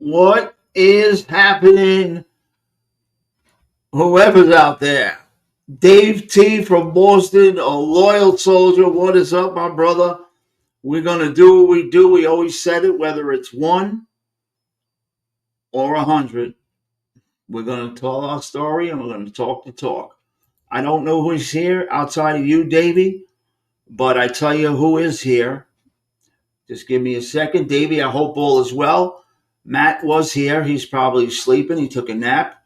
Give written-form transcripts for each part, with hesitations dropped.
What is happening? Whoever's out there. Dave T from Boston, a loyal soldier. What is up, my brother? We're going to do what we do. We always said it, whether it's one or 100. We're going to tell our story and we're going to talk the talk. I don't know who's here outside of you, Davey, but I tell you who is here. Just give me a second. Davey, I hope all is well. Matt was here. He's probably sleeping. He took a nap.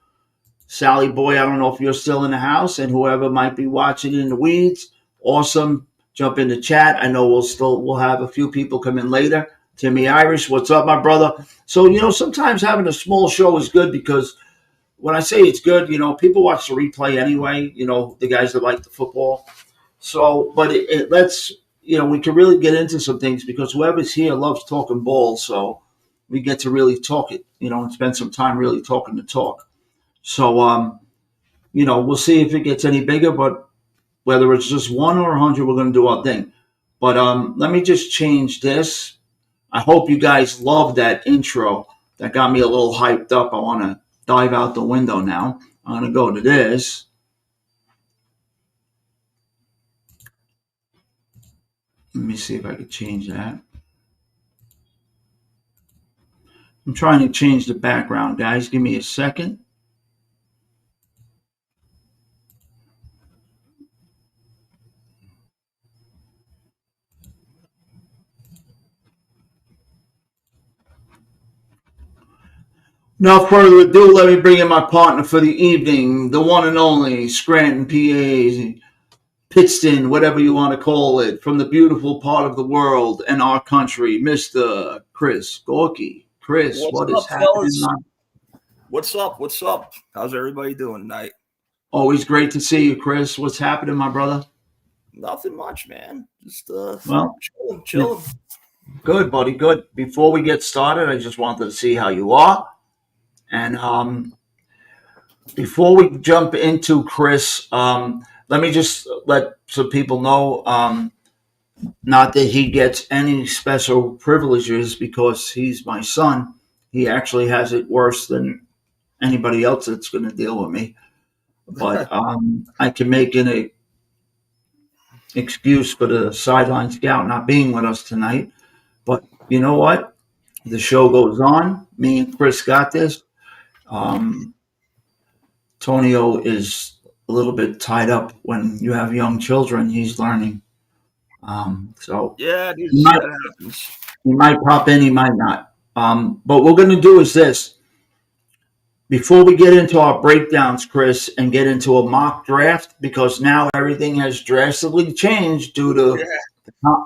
Sally Boy, I don't know if you're still in the house, and whoever might be watching in the weeds, awesome. Jump in the chat. I know we'll have a few people come in later. Timmy Irish, what's up, my brother? So, sometimes having a small show is good because when I say it's good, people watch the replay anyway, the guys that like the football. So, but it lets, we can really get into some things because whoever's here loves talking ball. So we get to really talk it, and spend some time really talking the talk. So, we'll see if it gets any bigger, but whether it's just one or 100, we're going to do our thing. But let me just change this. I hope you guys love that intro. That got me a little hyped up. I want to dive out the window now. I'm going to go to this. Let me see if I can change that. I'm trying to change the background, guys. Give me a second. Without further ado, let me bring in my partner for the evening, the one and only Scranton, PA, Pittston, whatever you want to call it, from the beautiful part of the world and our country, Mr. Chris Gorky. Chris, What's what up, is happening? fellas? What's up? What's up? How's everybody doing tonight? Always great to see you, Chris. What's happening, my brother? Nothing much, man. Just Well, chilling. good, buddy. Good. Before we get started, I just wanted to see how you are. And before we jump into Chris, let me just let some people know not that he gets any special privileges because he's my son. He actually has it worse than anybody else that's going to deal with me. But I can make an excuse for the sideline scout not being with us tonight. But you know what? The show goes on. Me and Chris got this. Tonio is a little bit tied up when you have young children. He's learning. So Yeah, dude, he might, that happens. he might pop in, he might not. But what we're going to do is this. Before we get into our breakdowns, Chris, and get into a mock draft, because now everything has drastically changed due to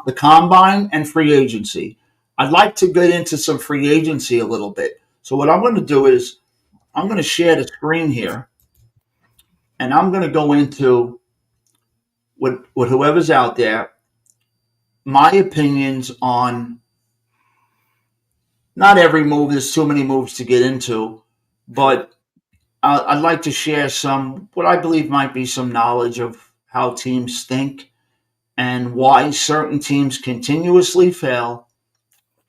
the combine and free agency. I'd like to get into some free agency a little bit. So what I'm going to do is I'm going to share the screen here, and I'm going to go into with whoever's out there my opinions on not every move. There's too many moves to get into, but I'd like to share some what I believe might be some knowledge of how teams think and why certain teams continuously fail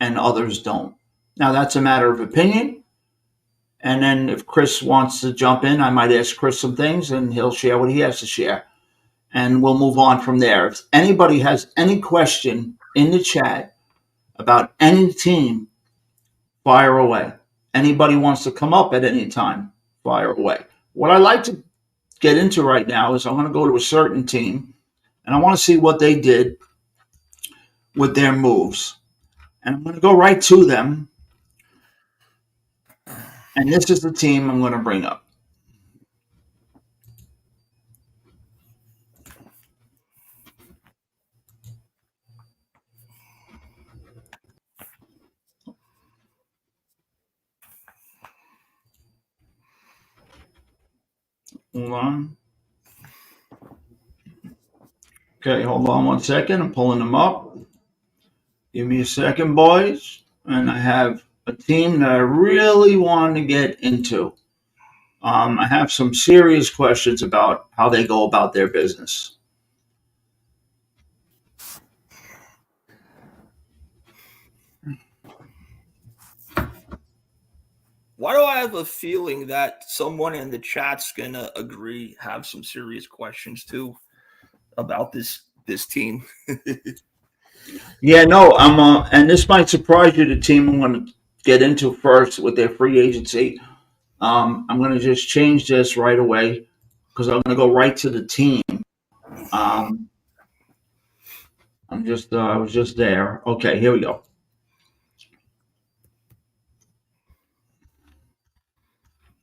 and others don't. Now that's a matter of opinion. And then if Chris wants to jump in, I might ask Chris some things and he'll share what he has to share. And we'll move on from there. If anybody has any question in the chat about any team, fire away. Anybody wants to come up at any time, fire away. What I like to get into right now is I'm going to go to a certain team and I want to see what they did with their moves. And I'm going to go right to them. And this is the team I'm going to bring up. Hold on. Okay, hold on one second. I'm pulling them up. Give me a second, boys. And I have a team that I really want to get into. I have some serious questions about how they go about their business. Why do I have a feeling that someone in the chat's gonna have some serious questions too about this team? Yeah, no, and this might surprise you. The team I'm going to get into first with their free agency. I'm going to just change this right away because I'm going to go right to the team. Um, I was just there. Okay, here we go.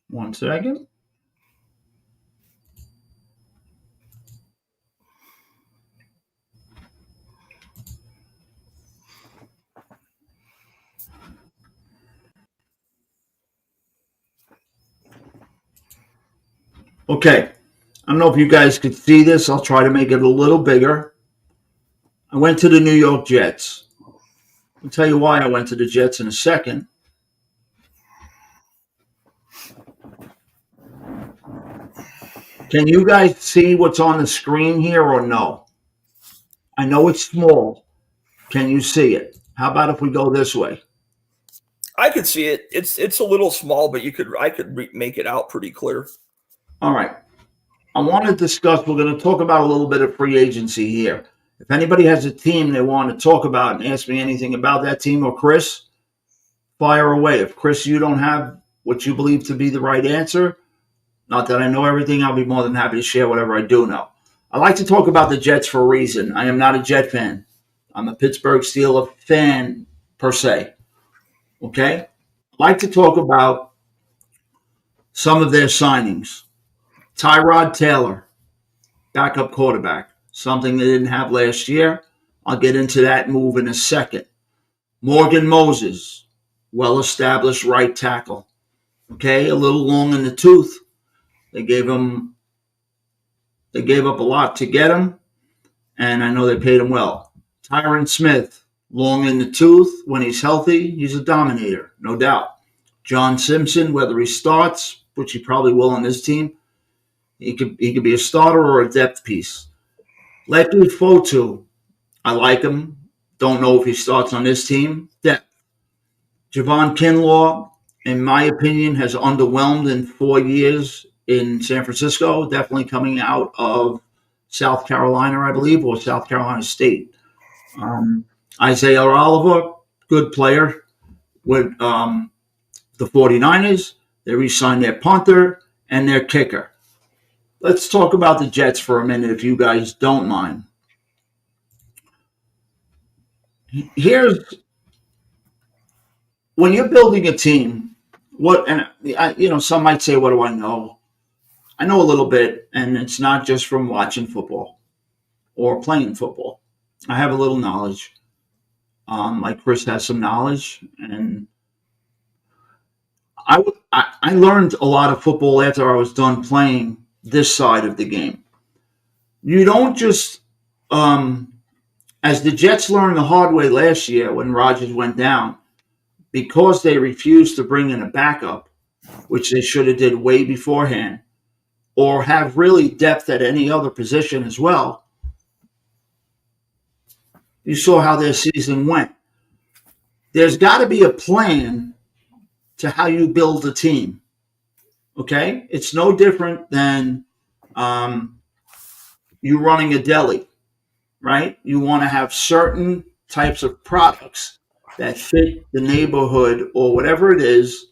One second. Okay, I don't know if you guys could see this. I'll try to make it a little bigger. I went to the New York Jets. I'll tell you why I went to the Jets in a second. Can you guys see what's on the screen here or no? I know it's small. Can you see it? How about if we go this way? I could see it. It's a little small, but I could make it out pretty clear. All right. I want to discuss, we're going to talk about a little bit of free agency here. If anybody has a team they want to talk about and ask me anything about that team, or Chris, fire away. If Chris, you don't have what you believe to be the right answer, not that I know everything, I'll be more than happy to share whatever I do know. I like to talk about the Jets for a reason. I am not a Jet fan. I'm a Pittsburgh Steelers fan per se. Okay? I like to talk about some of their signings. Tyrod Taylor, backup quarterback, something they didn't have last year. I'll get into that move in a second. Morgan Moses, well-established right tackle. Okay, a little long in the tooth. They gave up a lot to get him, and I know they paid him well. Tyron Smith, long in the tooth. When he's healthy, he's a dominator, no doubt. John Simpson, whether he starts, which he probably will on this team, he could be a starter or a depth piece. Lekki Fotu, I like him. Don't know if he starts on this team. Depth. Javon Kinlaw, in my opinion, has underwhelmed in 4 years in San Francisco. Definitely coming out of South Carolina, I believe, or South Carolina State. Isaiah Oliver, good player with the 49ers. They re-signed their punter and their kicker. Let's talk about the Jets for a minute, if you guys don't mind. Here's when you're building a team. Some might say, "What do I know?" I know a little bit, and it's not just from watching football or playing football. I have a little knowledge. Like Chris has some knowledge, and I learned a lot of football after I was done playing this side of the game. You don't just, as the Jets learned the hard way last year when Rodgers went down, because they refused to bring in a backup, which they should have did way beforehand, or have really depth at any other position as well. You saw how their season went. There's got to be a plan to how you build a team. Okay? It's no different than you running a deli, right? You want to have certain types of products that fit the neighborhood or whatever it is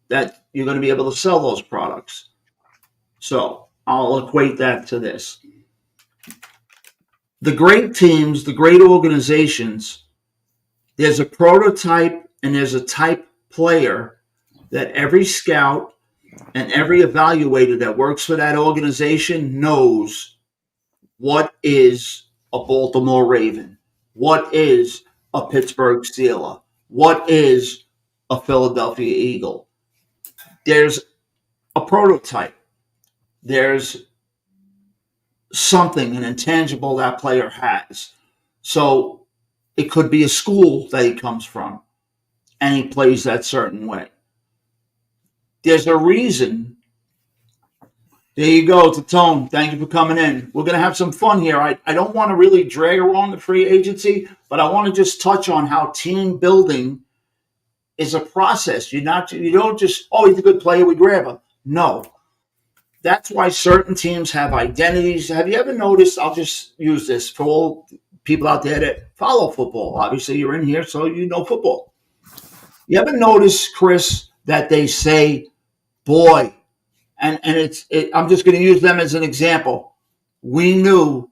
that you're going to be able to sell those products. So I'll equate that to this. The great teams, the great organizations, there's a prototype and there's a type player that every scout and every evaluator that works for that organization knows what is a Baltimore Raven, what is a Pittsburgh Steeler, what is a Philadelphia Eagle. There's a prototype. There's something, an intangible that player has. So it could be a school that he comes from, and he plays that certain way. There's a reason. There you go, Tatone. Thank you for coming in. We're going to have some fun here. I don't want to really drag along the free agency, but I want to just touch on how team building is a process. You don't just, oh, he's a good player, we grab him. No. That's why certain teams have identities. Have you ever noticed? I'll just use this for all people out there that follow football. Obviously, you're in here, so you know football. You ever notice, Chris, that they say, boy, and I'm just going to use them as an example. We knew,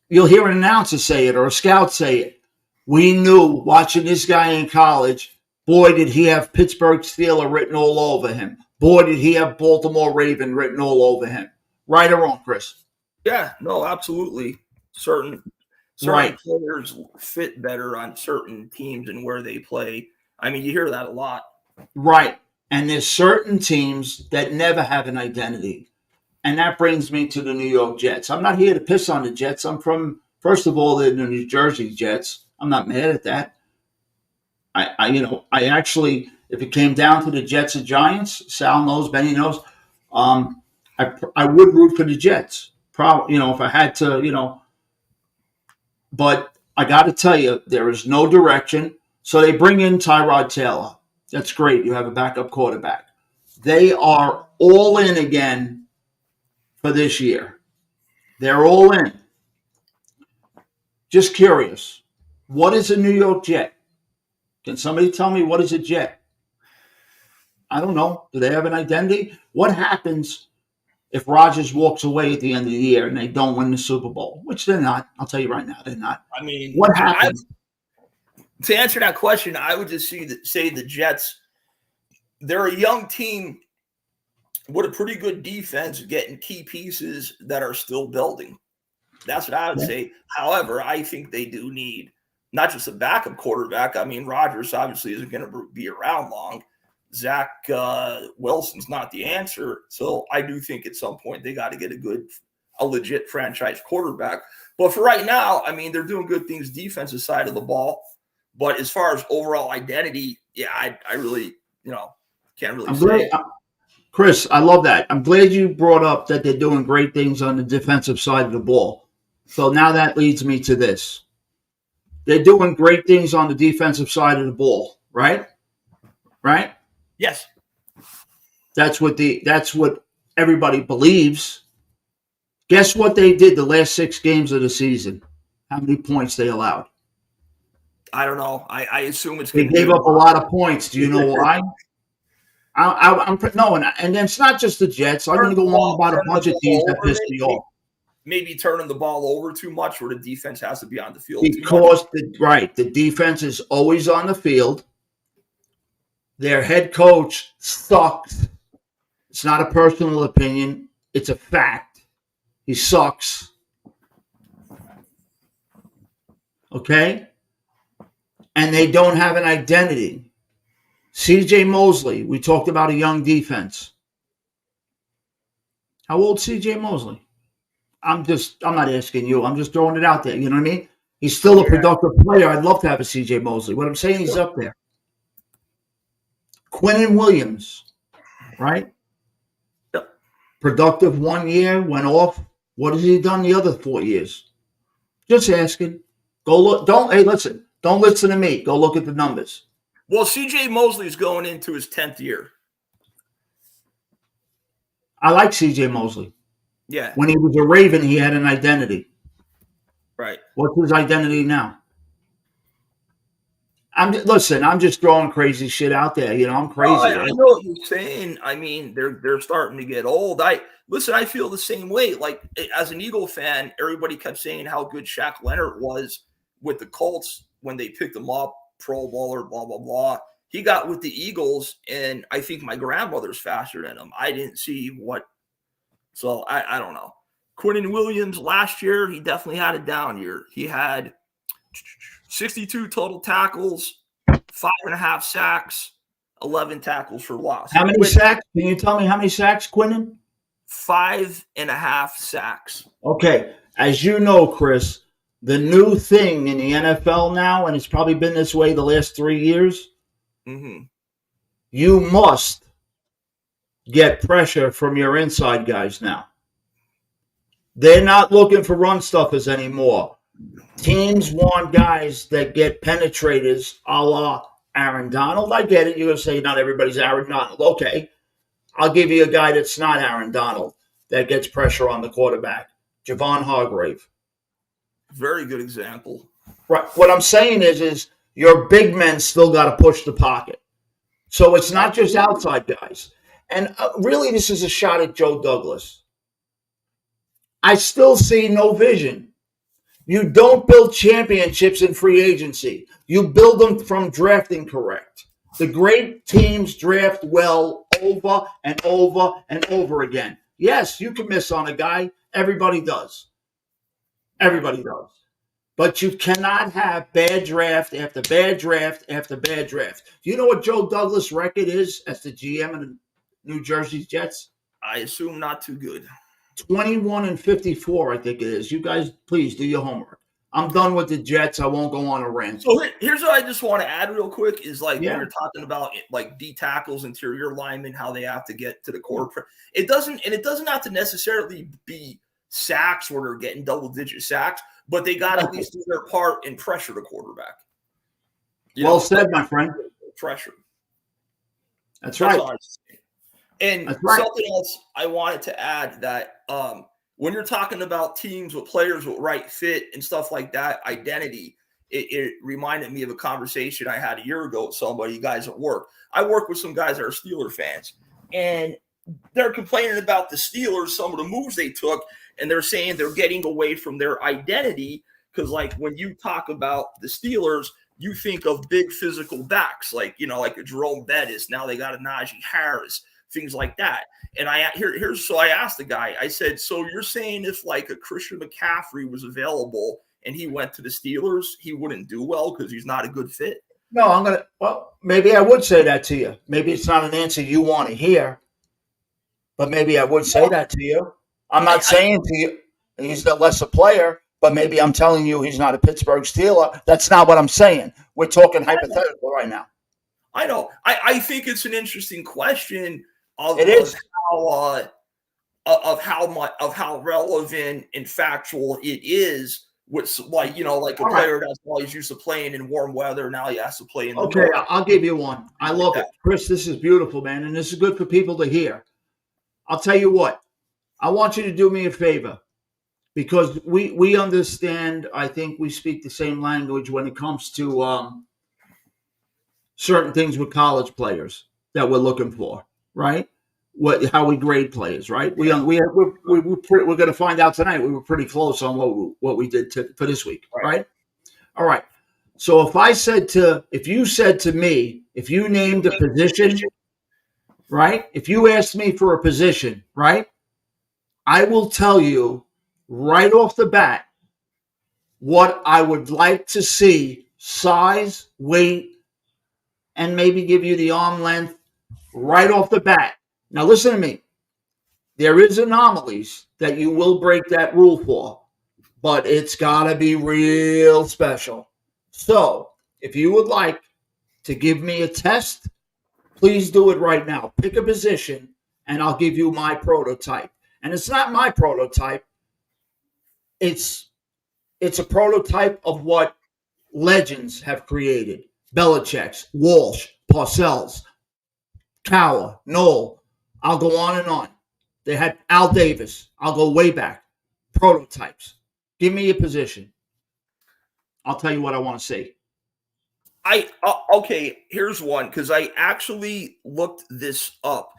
you'll hear an announcer say it or a scout say it. We knew watching this guy in college, boy, did he have Pittsburgh Steeler written all over him. Boy, did he have Baltimore Raven written all over him. Right or wrong, Chris? Yeah, no, absolutely. Certain Right. players fit better on certain teams and where they play. I mean, you hear that a lot. Right. And there's certain teams that never have an identity. And that brings me to the New York Jets. I'm not here to piss on the Jets. I'm from, first of all, the New Jersey Jets. I'm not mad at that. I actually, if it came down to the Jets and Giants, Sal knows, Benny knows, I would root for the Jets. Probably, if I had to, but I got to tell you, there is no direction. So they bring in Tyrod Taylor. That's great. You have a backup quarterback. They are all in again for this year. They're all in. Just curious. What is a New York Jet? Can somebody tell me what is a Jet? I don't know. Do they have an identity? What happens if Rodgers walks away at the end of the year and they don't win the Super Bowl? Which they're not. I'll tell you right now, they're not. I mean, what happens? To answer that question, I would just say the Jets, they're a young team with a pretty good defense, getting key pieces that are still building. That's what I would say. However, I think they do need not just a backup quarterback. I mean, Rodgers obviously isn't going to be around long. Zach Wilson's not the answer. So I do think at some point they got to get a legit franchise quarterback. But for right now, I mean, they're doing good things defensive side of the ball. But as far as overall identity, yeah, I really, can't really say. Chris, I love that. I'm glad you brought up that they're doing great things on the defensive side of the ball. So now that leads me to this. They're doing great things on the defensive side of the ball, right? Right? Yes. That's what everybody believes. Guess what they did the last 6 games of the season? How many points they allowed? I don't know. I assume it's they gave up a lot of points. Do you know why? And then it's not just the Jets. I'm going to go on about a bunch of teams that pissed me off. Maybe turning the ball over too much, where the defense has to be on the field. Because the defense is always on the field. Their head coach sucks. It's not a personal opinion. It's a fact. He sucks. Okay? And they don't have an identity. C.J. Mosley, we talked about a young defense. How old is C.J. Mosley? I'm not asking you. I'm just throwing it out there. You know what I mean? He's still a productive player. I'd love to have a C.J. Mosley. What I'm saying, he's up there. Quinnen Williams, right? Yep. Productive 1 year, went off. What has he done the other 4 years? Just asking. Go look. Don't listen to me. Go look at the numbers. Well, C.J. Mosley's going into his 10th year. I like C.J. Mosley. Yeah. When he was a Raven, he had an identity. Right. What's his identity now? I'm just throwing crazy shit out there. I'm crazy. I know what you're saying. I mean, they're starting to get old. I feel the same way. Like, as an Eagle fan, everybody kept saying how good Shaq Leonard was with the Colts when they picked him up, Pro Bowler, blah, blah, blah. He got with the Eagles, and I think my grandmother's faster than him. I didn't see what. So I don't know. Quinnen Williams last year, he definitely had a down year. He had 62 total tackles, 5.5 sacks, 11 tackles for loss. How many sacks? Can you tell me how many sacks, Quinnen? 5.5 sacks. Okay. As you know, Chris, the new thing in the NFL now, and it's probably been this way the last 3 years, you must get pressure from your inside guys now. They're not looking for run stuffers anymore. Teams want guys that get penetrators a la Aaron Donald, I get it. You're going to say not everybody's Aaron Donald. Okay. I'll give you a guy that's not Aaron Donald that gets pressure on the quarterback. Javon Hargrave. Very good example. Right. What I'm saying is your big men still got to push the pocket. So it's not just outside guys. And really, this is a shot at Joe Douglas. I still see no vision. You don't build championships in free agency. You build them from drafting correct. The great teams draft well over and over and over again. Yes, you can miss on a guy. Everybody does. Everybody does. But you cannot have bad draft after bad draft after bad draft. Do you know what Joe Douglas' record is as the GM of the New Jersey Jets? I assume not too good. 21-54, I think it is. You guys, please do your homework. I'm done with the Jets. I won't go on a rant. So here's what I just want to add real quick is like Yeah. when you're talking about like D tackles, interior linemen, how they have to get to the core. It doesn't have to necessarily be sacks where they're getting double-digit sacks, but they got to at least do their part and pressure the quarterback. Well said, my friend. Pressure. That's right. all I was saying. And That's right. something else I wanted to add that when you're talking about teams with players with right fit and stuff like that, identity, it reminded me of a conversation I had a year ago with somebody, you guys at work. I work with some guys that are Steeler fans, and they're complaining about the Steelers, some of the moves they took, and they're saying they're getting away from their identity because, like, when you talk about the Steelers, you think of big physical backs, like, you know, like a Jerome Bettis. Now they got a Najee Harris, things like that. And so I asked the guy, I said, so you're saying if like a Christian McCaffrey was available and he went to the Steelers, he wouldn't do well because he's not a good fit? No, maybe I would say that to you. Maybe it's not an answer you want to hear, but maybe I would say that to you. I'm not saying to you he's the lesser player, but maybe I'm telling you he's not a Pittsburgh Steeler. That's not what I'm saying. We're talking hypothetical right now. I know. I think it's an interesting question of how relevant and factual it is. With like, you know, like a player that's always used to playing in warm weather, now he has to play in the Okay, I'll give you one. I love it. Chris, this is beautiful, man, and this is good for people to hear. I'll tell you what. I want you to do me a favor because we understand, I think we speak the same language when it comes to certain things with college players that we're looking for, right? How we grade players, right? We're going to find out tonight. We were pretty close on what we did for this week, right? All right. So if you said to me, if you named a position, right? If you asked me for a position, right? I will tell you right off the bat what I would like to see, size, weight, and maybe give you the arm length right off the bat. Now, listen to me. There is anomalies that you will break that rule for, but it's got to be real special. So, if you would like to give me a test, please do it right now. Pick a position, and I'll give you my prototype. And it's not my prototype. It's a prototype of what legends have created. Belichick's, Walsh, Parcells, Cowher, Noel. I'll go on and on. They had Al Davis. I'll go way back. Prototypes. Give me a position. I'll tell you what I want to see. Okay, here's one because I actually looked this up.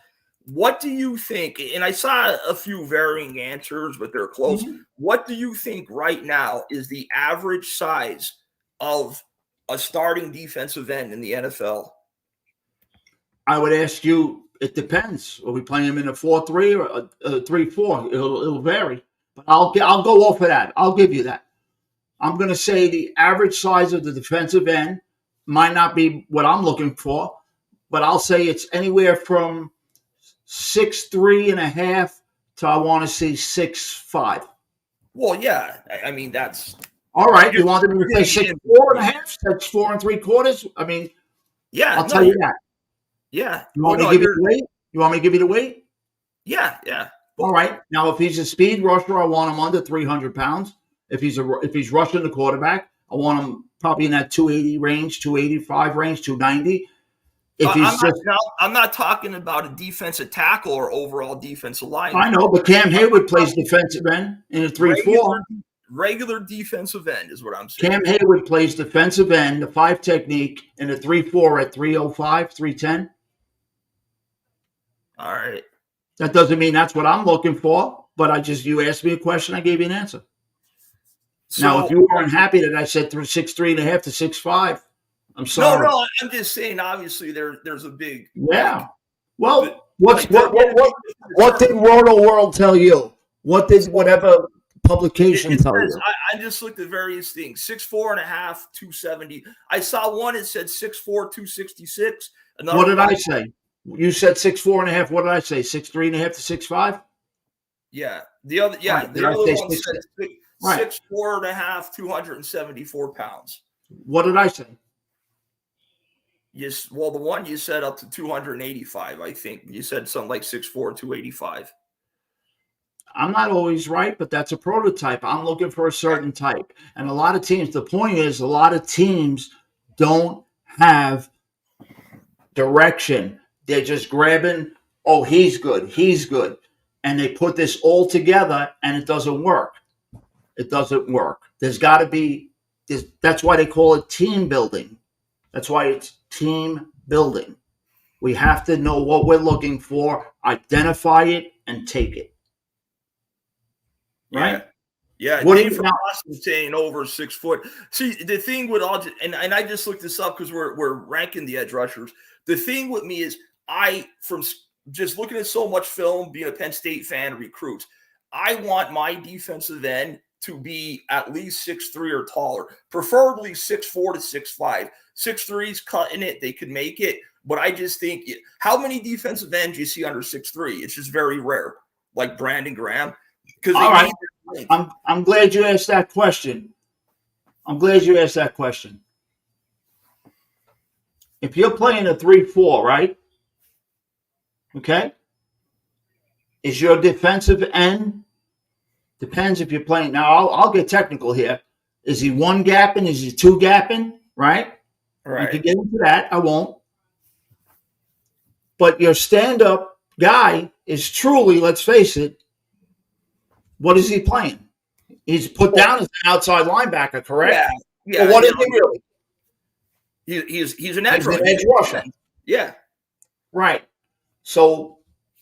What do you think? And I saw a few varying answers, but they're close. Mm-hmm. What do you think right now is the average size of a starting defensive end in the NFL? I would ask you, it depends. Are we playing him in a 4-3 or a 3-4? It'll vary. But I'll go off of that. I'll give you that. I'm going to say the average size of the defensive end might not be what I'm looking for, but I'll say it's anywhere from 6'3.5" to I want to say 6'5". Well, yeah. I mean, that's all right. You wanted me to say 6'4.5", 6'4 3/4"? I mean, yeah. I'll tell you that. Yeah. You want me to give you the weight? You want me to give you the weight? Yeah. All right. Now, if he's a speed rusher, I want him under 300 pounds. If he's rushing the quarterback, I want him probably in that 280 range, 285 range, 290. If he's I'm not talking about a defensive tackle or overall defensive lineman. I know, but Cam Hayward plays defensive end in a 3-4. Regular defensive end is what I'm saying. Cam Hayward plays defensive end, the 5 technique, in a 3-4 at 305, 310. All right. That doesn't mean that's what I'm looking for, but you asked me a question, I gave you an answer. So, now, if you weren't happy that I said 6'3.5" to 6'5", I'm sorry. No, I'm just saying. Obviously, there's a big Well, what did Roto World tell you? What did whatever publication tell you? I just looked at various things. 6'4.5", 270. I saw one that said 6'4", 266. What did I say? You said 6'4.5". What did I say? 6'3.5" to 6'5". Yeah, the other one said 6'4.5", 274 pounds. What did I say? Yes, well, the one you said up to 285, I think. You said something like 6'4", 285. I'm not always right, but that's a prototype. I'm looking for a certain type. And a lot of teams, the point is, a lot of teams don't have direction. They're just grabbing, oh, he's good. And they put this all together, and it doesn't work. It doesn't work. There's got to be, that's why they call it team building. That's why it's team building. We have to know what we're looking for, identify it, and take it. Right? Yeah. Dave from Austin saying over 6 foot. See, the thing with all, and I just looked this up because we're ranking the edge rushers. The thing with me is from just looking at so much film, being a Penn State fan, recruits, I want my defensive end to be at least 6'3" or taller, preferably 6'4" to 6'5". 6'3's cutting it. They could make it. But I just think, how many defensive ends you see under 6'3"? It's just very rare, like Brandon Graham. All right. I'm glad you asked that question. If you're playing a 3-4, right? Okay. Is your defensive end, depends if you're playing. Now, I'll get technical here. Is he 1 gapping? Is he 2 gapping? Right? Right. You can get into that. I won't. But your stand-up guy is truly, let's face it, what is he playing? He's put down as an outside linebacker, correct? Yeah. Well, what is he really? He's an edge rusher. Yeah. Right. So,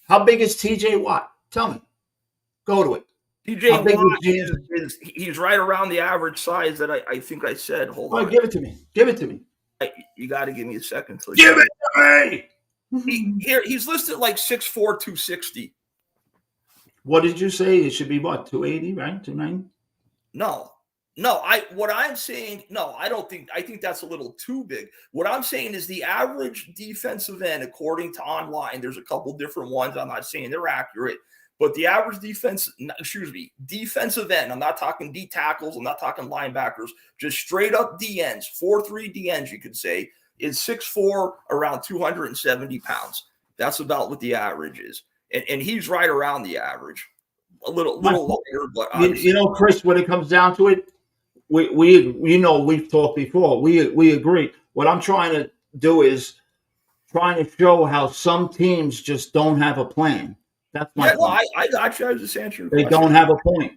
how big is TJ Watt? Tell me. Go to it. TJ Watt he's right around the average size that I think I said. Hold on. Give it to me. You got to give me a second. Give it to me. He's listed like 6'4", 260. What did you say? It should be what, 280, right? 290? No. What I'm saying, I don't think, I think that's a little too big. What I'm saying is the average defensive end, according to online, there's a couple different ones. I'm not saying they're accurate, but the average defensive end, I'm not talking D tackles, I'm not talking linebackers, just straight up D ends, 4'3" D ends, you could say, is 6'4", around 270 pounds. That's about what the average is. And he's right around the average, a little longer. But Chris, when it comes down to it, we've talked before. We agree. What I'm trying to do is trying to show how some teams just don't have a plan. That's my point. I got you. I was just answering. They don't have a point.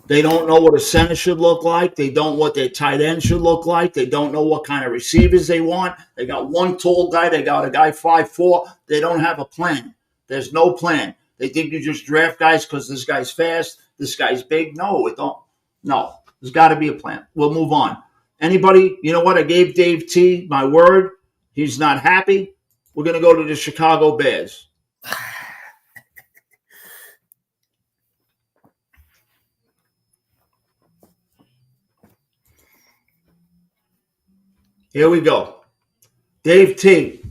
They don't know what a center should look like. They don't know what their tight end should look like. They don't know what kind of receivers they want. They got one tall guy. They got a guy 5'4". They don't have a plan. There's no plan. They think you just draft guys because this guy's fast, this guy's big. No, it don't. No, there's got to be a plan. We'll move on. Anybody, you know what? I gave Dave T my word. He's not happy. We're going to go to the Chicago Bears. Here we go. Dave T,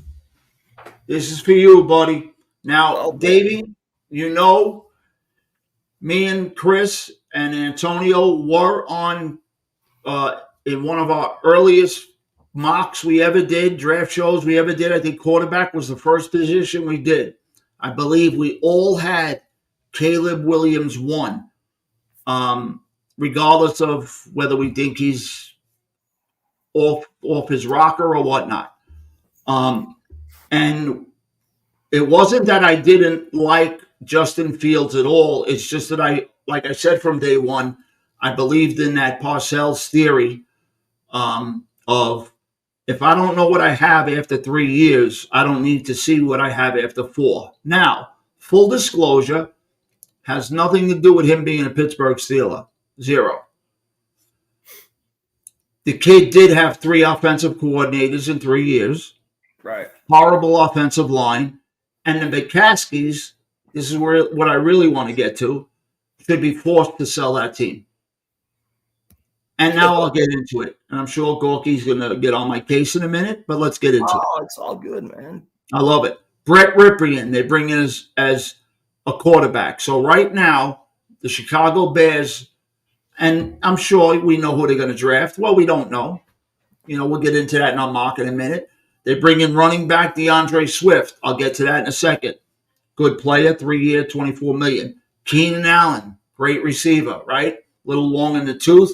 this is for you, buddy. Now, Davey, me and Chris and Antonio were on in one of our earliest mocks we ever did, draft shows we ever did. I think quarterback was the first position we did. I believe we all had Caleb Williams 1, regardless of whether we think he's off his rocker or whatnot. And it wasn't that I didn't like Justin Fields at all. It's just that like I said from day one, I believed in that Parcells theory of if I don't know what I have after 3 years, I don't need to see what I have after 4. Now, full disclosure, has nothing to do with him being a Pittsburgh Steeler. 0. The kid did have 3 offensive coordinators in 3 years. Right. Horrible offensive line. And the McCaskies, this is what I really want to get to, should be forced to sell that team. And now I'll get into it. And I'm sure Gorky's going to get on my case in a minute, but let's get into it. Oh, it's all good, man. I love it. Brett Ripien, they bring in as a quarterback. So right now, the Chicago Bears, and I'm sure we know who they're going to draft. Well, we don't know. We'll get into that in our mock in a minute. They bring in running back DeAndre Swift. I'll get to that in a second. Good player, 3-year, $24 million. Keenan Allen, great receiver, right? A little long in the tooth.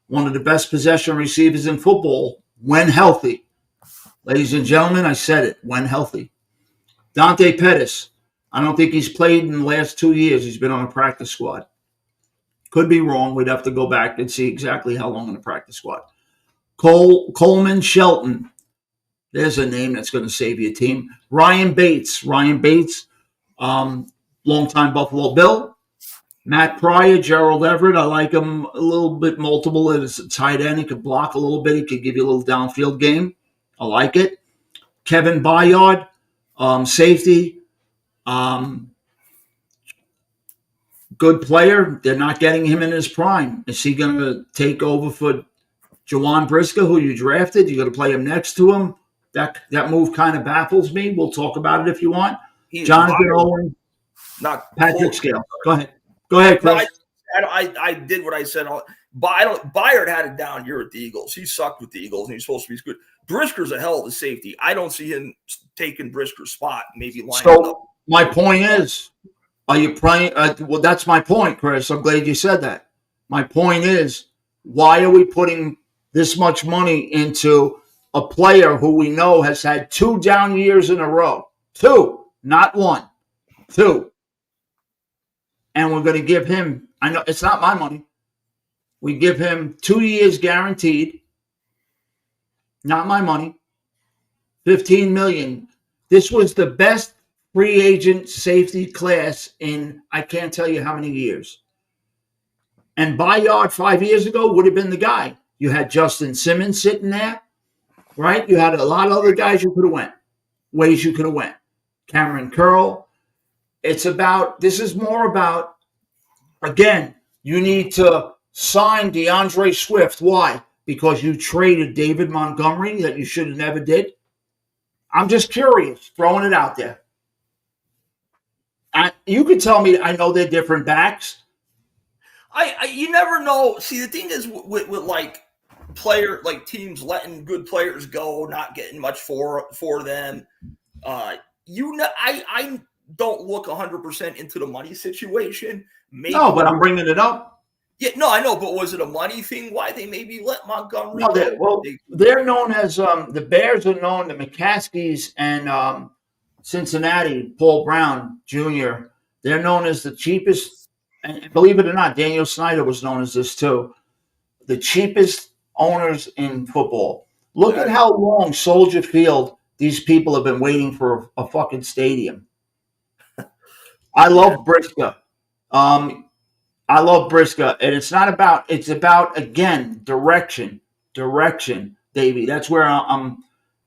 One of the best possession receivers in football when healthy. Ladies and gentlemen, I said it, when healthy. Dante Pettis. I don't think he's played in the last 2 years. He's been on a practice squad. Could be wrong. We'd have to go back and see exactly how long in the practice squad. Coleman Shelton. There's a name that's going to save your team. Ryan Bates. Longtime Buffalo Bill. Matt Pryor, Gerald Everett. I like him a little bit multiple as a tight end. He could block a little bit. He could give you a little downfield game. I like it. Kevin Byard, safety. Good player. They're not getting him in his prime. Is he going to take over for Jawan Brisker, who you drafted? You're going to play him next to him? That move kind of baffles me. We'll talk about it if you want. Jonathan Owen, not Patrick Scales. Go ahead, Chris. No, I did what I said. Byard had it down here at the Eagles. He sucked with the Eagles, and he's supposed to be good. Brisker's a hell of a safety. I don't see him taking Brisker's spot. Maybe lining up. My point is, are you playing? Well, that's my point, Chris. I'm glad you said that. My point is, why are we putting this much money into a player who we know has had 2 down years in a row? 2, not 1. 2. And we're going to give him, I know it's not my money. We give him 2 years guaranteed. Not my money. $15 million. This was the best free agent safety class in I can't tell you how many years. And Byard 5 years ago would have been the guy. You had Justin Simmons sitting there, right? You had a lot of other guys you could have went. Ways you could have went. Cameron Curl. This is more about, again, you need to sign DeAndre Swift. Why? Because you traded David Montgomery that you should have never did? I'm just curious, throwing it out there. You could tell me, I know they're different backs. You never know. See, the thing is with like teams letting good players go, not getting much for them. I don't look 100% into the money situation. No, but I'm bringing it up. Yeah, no, I know, but was it a money thing? Why they maybe let Montgomery? No, they're known as the Bears are known. The McCaskies and Cincinnati, Paul Brown Jr. They're known as the cheapest. And believe it or not, Daniel Snyder was known as this too. The cheapest owners in football. Look at how long Soldier Field. These people have been waiting for a fucking stadium. I love Brisker. And it's about, again, direction, Davey. That's where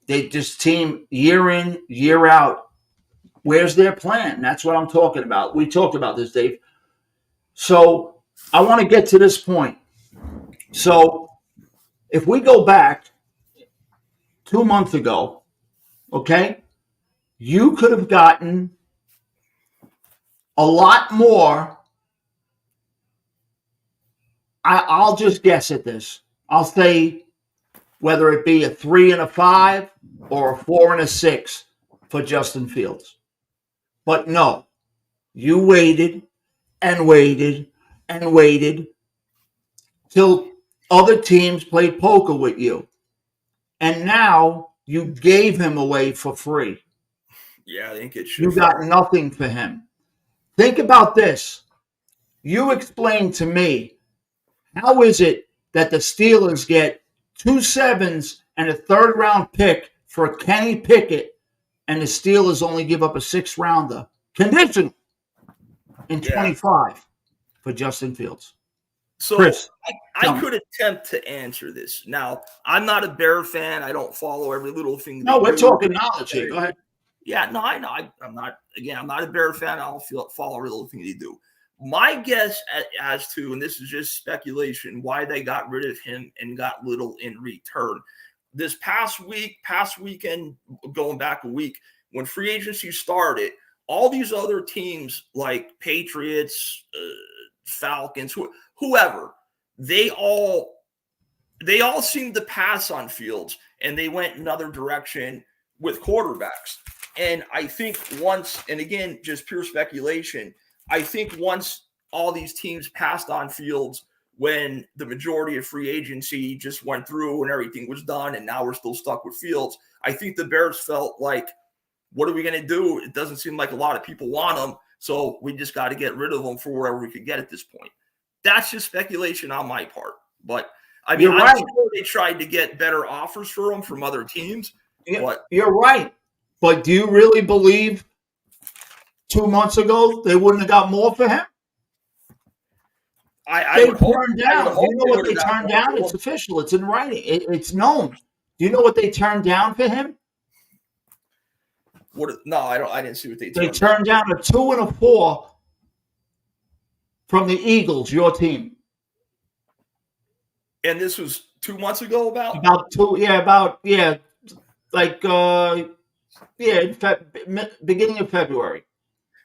they just team year in, year out. Where's their plan? That's what I'm talking about. We talked about this, Dave. So I want to get to this point. So if we go back 2 months ago, okay, you could have gotten a lot more. I'll just guess at this. I'll say whether it be a 3 and a 5 or a 4 and a 6 for Justin Fields. But no, you waited and waited till other teams played poker with you. and now you gave him away for free. Yeah, I think it You should. got nothing for him. Think about this. You explain to me, how is it that the Steelers get 2 7s and a third-round pick for Kenny Pickett, and the Steelers only give up a 6th-rounder, conditional, in Yeah. 25 for Justin Fields? So Chris, I could attempt to answer this. Now, I'm not a Bear fan. I don't follow every little thing. no, we're do. talking knowledge here. Go ahead. Yeah, no, I know. I'm not. Again, I'm not a Bear fan. I don't follow every little thing they do. My guess as to, and this is just speculation, why they got rid of him and got little in return. This past weekend, going back a week, when free agency started, all these other teams like Patriots, Falcons, whoever, they all seemed to pass on Fields, and they went another direction with quarterbacks. And I think once, and again, just pure speculation, I think once all these teams passed on Fields, when the majority of free agency just went through and everything was done, and now we're still stuck with Fields, I think the Bears felt like, what are we going to do? It doesn't seem like a lot of people want him, so we just got to get rid of him for wherever we could get at this point. That's just speculation on my part. But, I mean, I'm sure they tried to get better offers for him from other teams. You're right. But do you really believe 2 months ago they wouldn't have got more for him? They turned down. Do you know what they turned down? It's official. It's in writing. It's known. Do you know what they turned down for him? No, I didn't see what they turned down. They turned down a 2 and a 4 from the Eagles, your team. And this was 2 months ago, beginning of February.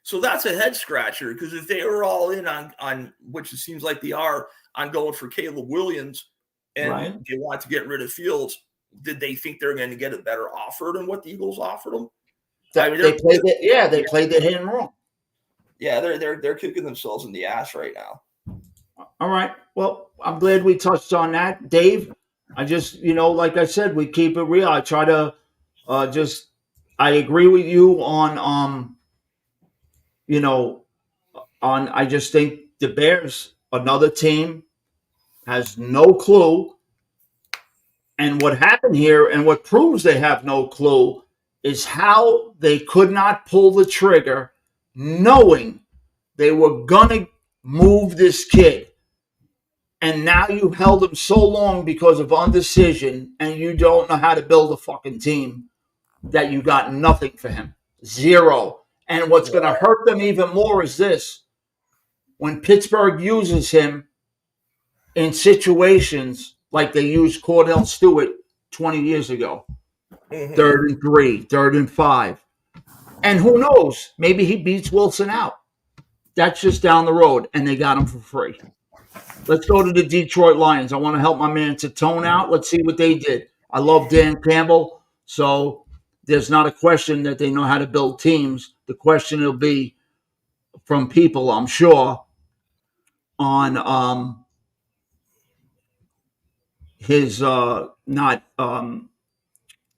So that's a head scratcher, because if they were all in on which it seems like they are, on going for Caleb Williams, and they want to get rid of Fields, did they think they're going to get a better offer than what the Eagles offered them? They played their hand wrong. Yeah, they're kicking themselves in the ass right now. All right. Well, I'm glad we touched on that, Dave. I just, like I said, we keep it real. I try to I agree with you on I just think the Bears, another team, has no clue. And what happened here, and what proves they have no clue, is how they could not pull the trigger knowing they were going to move this kid. And now you held him so long because of indecision, and you don't know how to build a fucking team, that you got nothing for him. Zero. And what's going to hurt them even more is this. When Pittsburgh uses him in situations like they used Cordell Stewart 20 years ago, 3rd and 3, 3rd and 5. And who knows? Maybe he beats Wilson out. That's just down the road, and they got him for free. Let's go to the Detroit Lions. I want to help my man Tatone out. Let's see what they did. I love Dan Campbell, so there's not a question that they know how to build teams. The question will be from people, I'm sure, on his not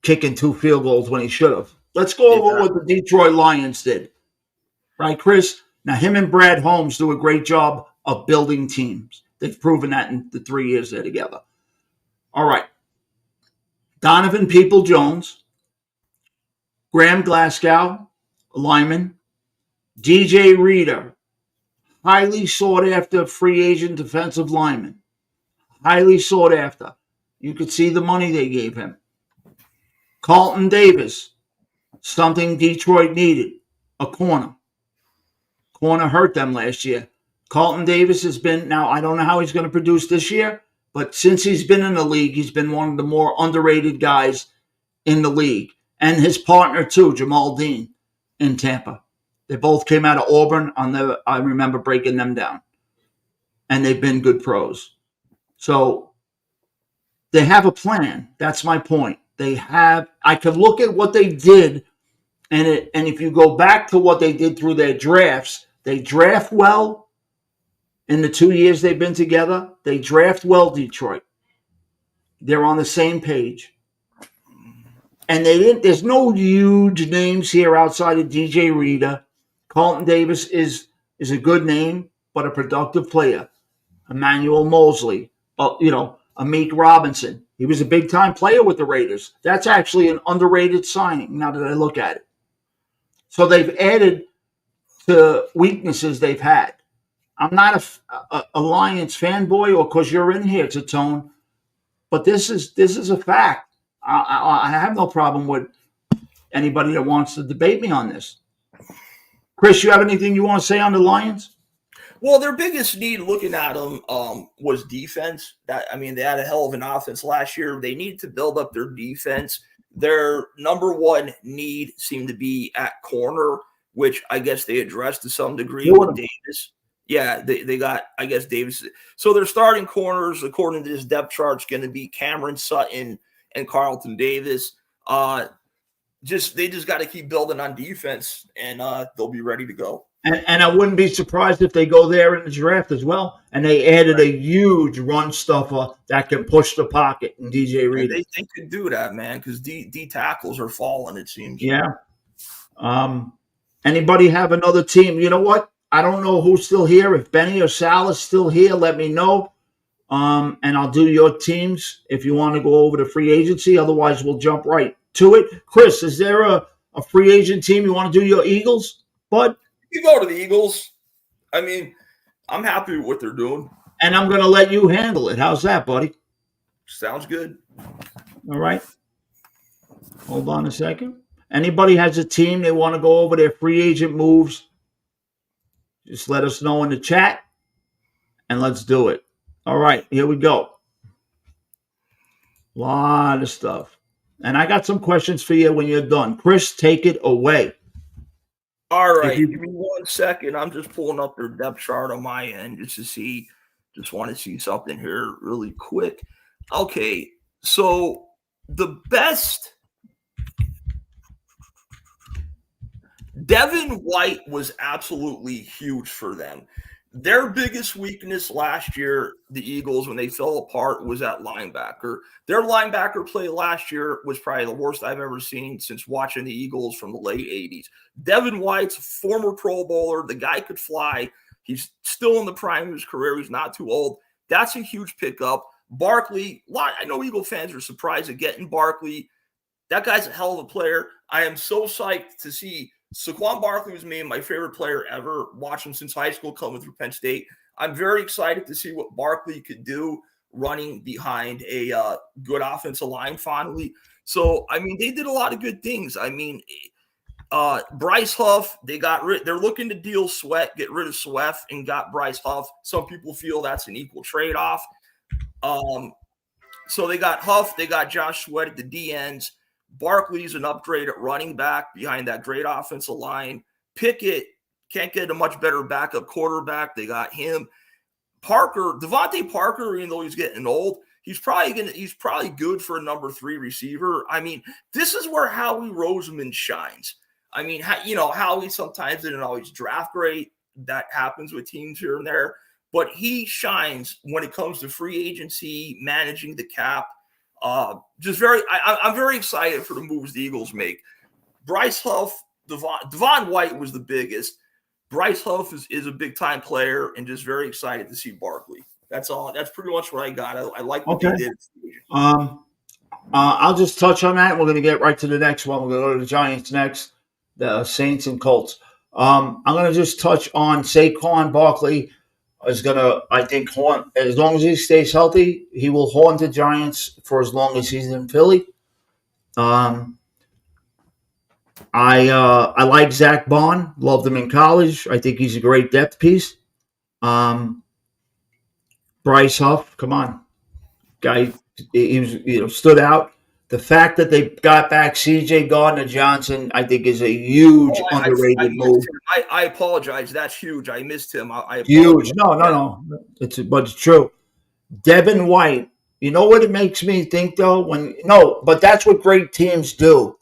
kicking 2 field goals when he should have. Let's go over what the Detroit Lions did. Right, Chris? Now, him and Brad Holmes do a great job of building teams. They've proven that in the 3 years they're together. All right. Donovan Peoples-Jones, Graham Glasgow, lineman, DJ Reader, highly sought after free agent defensive lineman. Highly sought after. You could see the money they gave him. Carlton Davis, something Detroit needed, a corner. Corner hurt them last year. Carlton Davis has been, now I don't know how he's going to produce this year, but since he's been in the league, he's been one of the more underrated guys in the league. And his partner too, Jamal Dean in Tampa. They both came out of Auburn. I remember breaking them down. And they've been good pros. So they have a plan. That's my point. I could look at what they did, and if you go back to what they did through their drafts, they draft well in the 2 years they've been together. They draft well, Detroit. They're on the same page. And they didn't. There's no huge names here outside of DJ Reader. Carlton Davis is a good name, but a productive player. Emmanuel Mosley, Amik Robinson. He was a big time player with the Raiders. That's actually an underrated signing. Now that I look at it, so they've added to weaknesses they've had. I'm not a Lions fanboy, or because you're in here, it's a tone, but this is a fact. I have no problem with anybody that wants to debate me on this. Chris, you have anything you want to say on the Lions? Well, their biggest need, looking at them, was defense. They had a hell of an offense last year. They needed to build up their defense. Their number one need seemed to be at corner, which I guess they addressed to some degree with Davis. Yeah, they got, I guess, Davis. So their starting corners, according to this depth chart, is going to be Cameron Sutton and Carlton Davis. They just got to keep building on defense, and they'll be ready to go. And I wouldn't be surprised if they go there in the draft as well. And they added a huge run stuffer that can push the pocket in DJ Reader. They could do that, man, because D tackles are falling, it seems. Yeah. Anybody have another team? You know what? I don't know who's still here. If Benny or Sal is still here, let me know. And I'll do your teams if you want to go over to free agency. Otherwise, we'll jump right to it. Chris, is there a free agent team you want to do your Eagles, bud? You go to the Eagles. I'm happy with what they're doing. And I'm going to let you handle it. How's that, buddy? Sounds good. All right. Hold on a second. Anybody has a team they want to go over their free agent moves, just let us know in the chat, and let's do it. All right, here we go. A lot of stuff. And I got some questions for you when you're done. Chris, take it away. All right, give me 1 second. I'm just pulling up their depth chart on my end just want to see something here really quick. Okay, so the best Devin White was absolutely huge for them. Their biggest weakness last year, the Eagles, when they fell apart, was at linebacker. Their linebacker play last year was probably the worst I've ever seen since watching the Eagles from the late 80s. Devin White's former Pro Bowler. The guy could fly. He's still in the prime of his career. He's not too old. That's a huge pickup. Barkley, I know Eagle fans are surprised at getting Barkley. That guy's a hell of a player. I am so psyched to see Saquon Barkley was me my favorite player ever. Watched him since high school, coming through Penn State. I'm very excited to see what Barkley could do running behind a good offensive line finally. So, they did a lot of good things. Bryce Huff, they're looking to deal Sweat, get rid of Sweat, and got Bryce Huff. Some people feel that's an equal trade-off. So they got Huff, they got Josh Sweat at the D ends. Barkley's an upgrade at running back behind that great offensive line. Pickett can't get a much better backup quarterback. They got him. Devontae Parker, even though he's getting old, he's probably good for a number 3 receiver. This is where Howie Roseman shines. Howie sometimes didn't always draft great. That happens with teams here and there. But he shines when it comes to free agency, managing the cap. I'm very excited for the moves the Eagles make. Bryce Huff, Devon White was the biggest. Bryce Huff is a big-time player, and just very excited to see Barkley. That's all. That's pretty much what I got. I like what they did. I'll just touch on that. We're going to get right to the next one. We're going to go to the Giants next, the Saints and Colts. I'm going to just touch on Saquon Barkley. Is going to, I think, haunt, as long as he stays healthy, he will haunt the Giants for as long as he's in Philly. I like Zach Bond. Loved him in college. I think he's a great depth piece. Bryce Huff, come on. Guy, he was, stood out. The fact that they got back C.J. Gardner-Johnson, I think, is a huge underrated move. I apologize. That's huge. I missed him. Huge. No. But it's true. Devin White. You know what it makes me think, though? But that's what great teams do.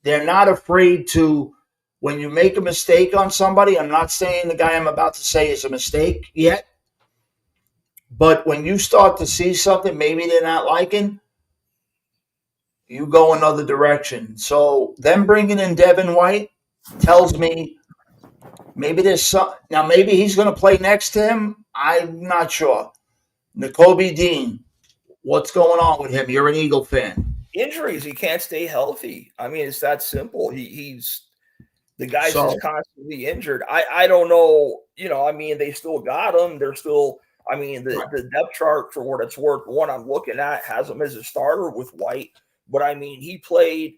They're not afraid to, when you make a mistake on somebody, I'm not saying the guy I'm about to say is a mistake yet, but when you start to see something maybe they're not liking, you go another direction. So them bringing in Devin White tells me maybe there's some. Now maybe he's going to play next to him. I'm not sure. Nakobe Dean, what's going on with him? You're an Eagle fan. Injuries, he can't stay healthy. I mean, it's that simple. He's the guy's So just constantly injured. I don't know. I mean, they still got him. They're still. I mean, the depth chart, for what it's worth, the one I'm looking at has him as a starter with White. But I mean, he played.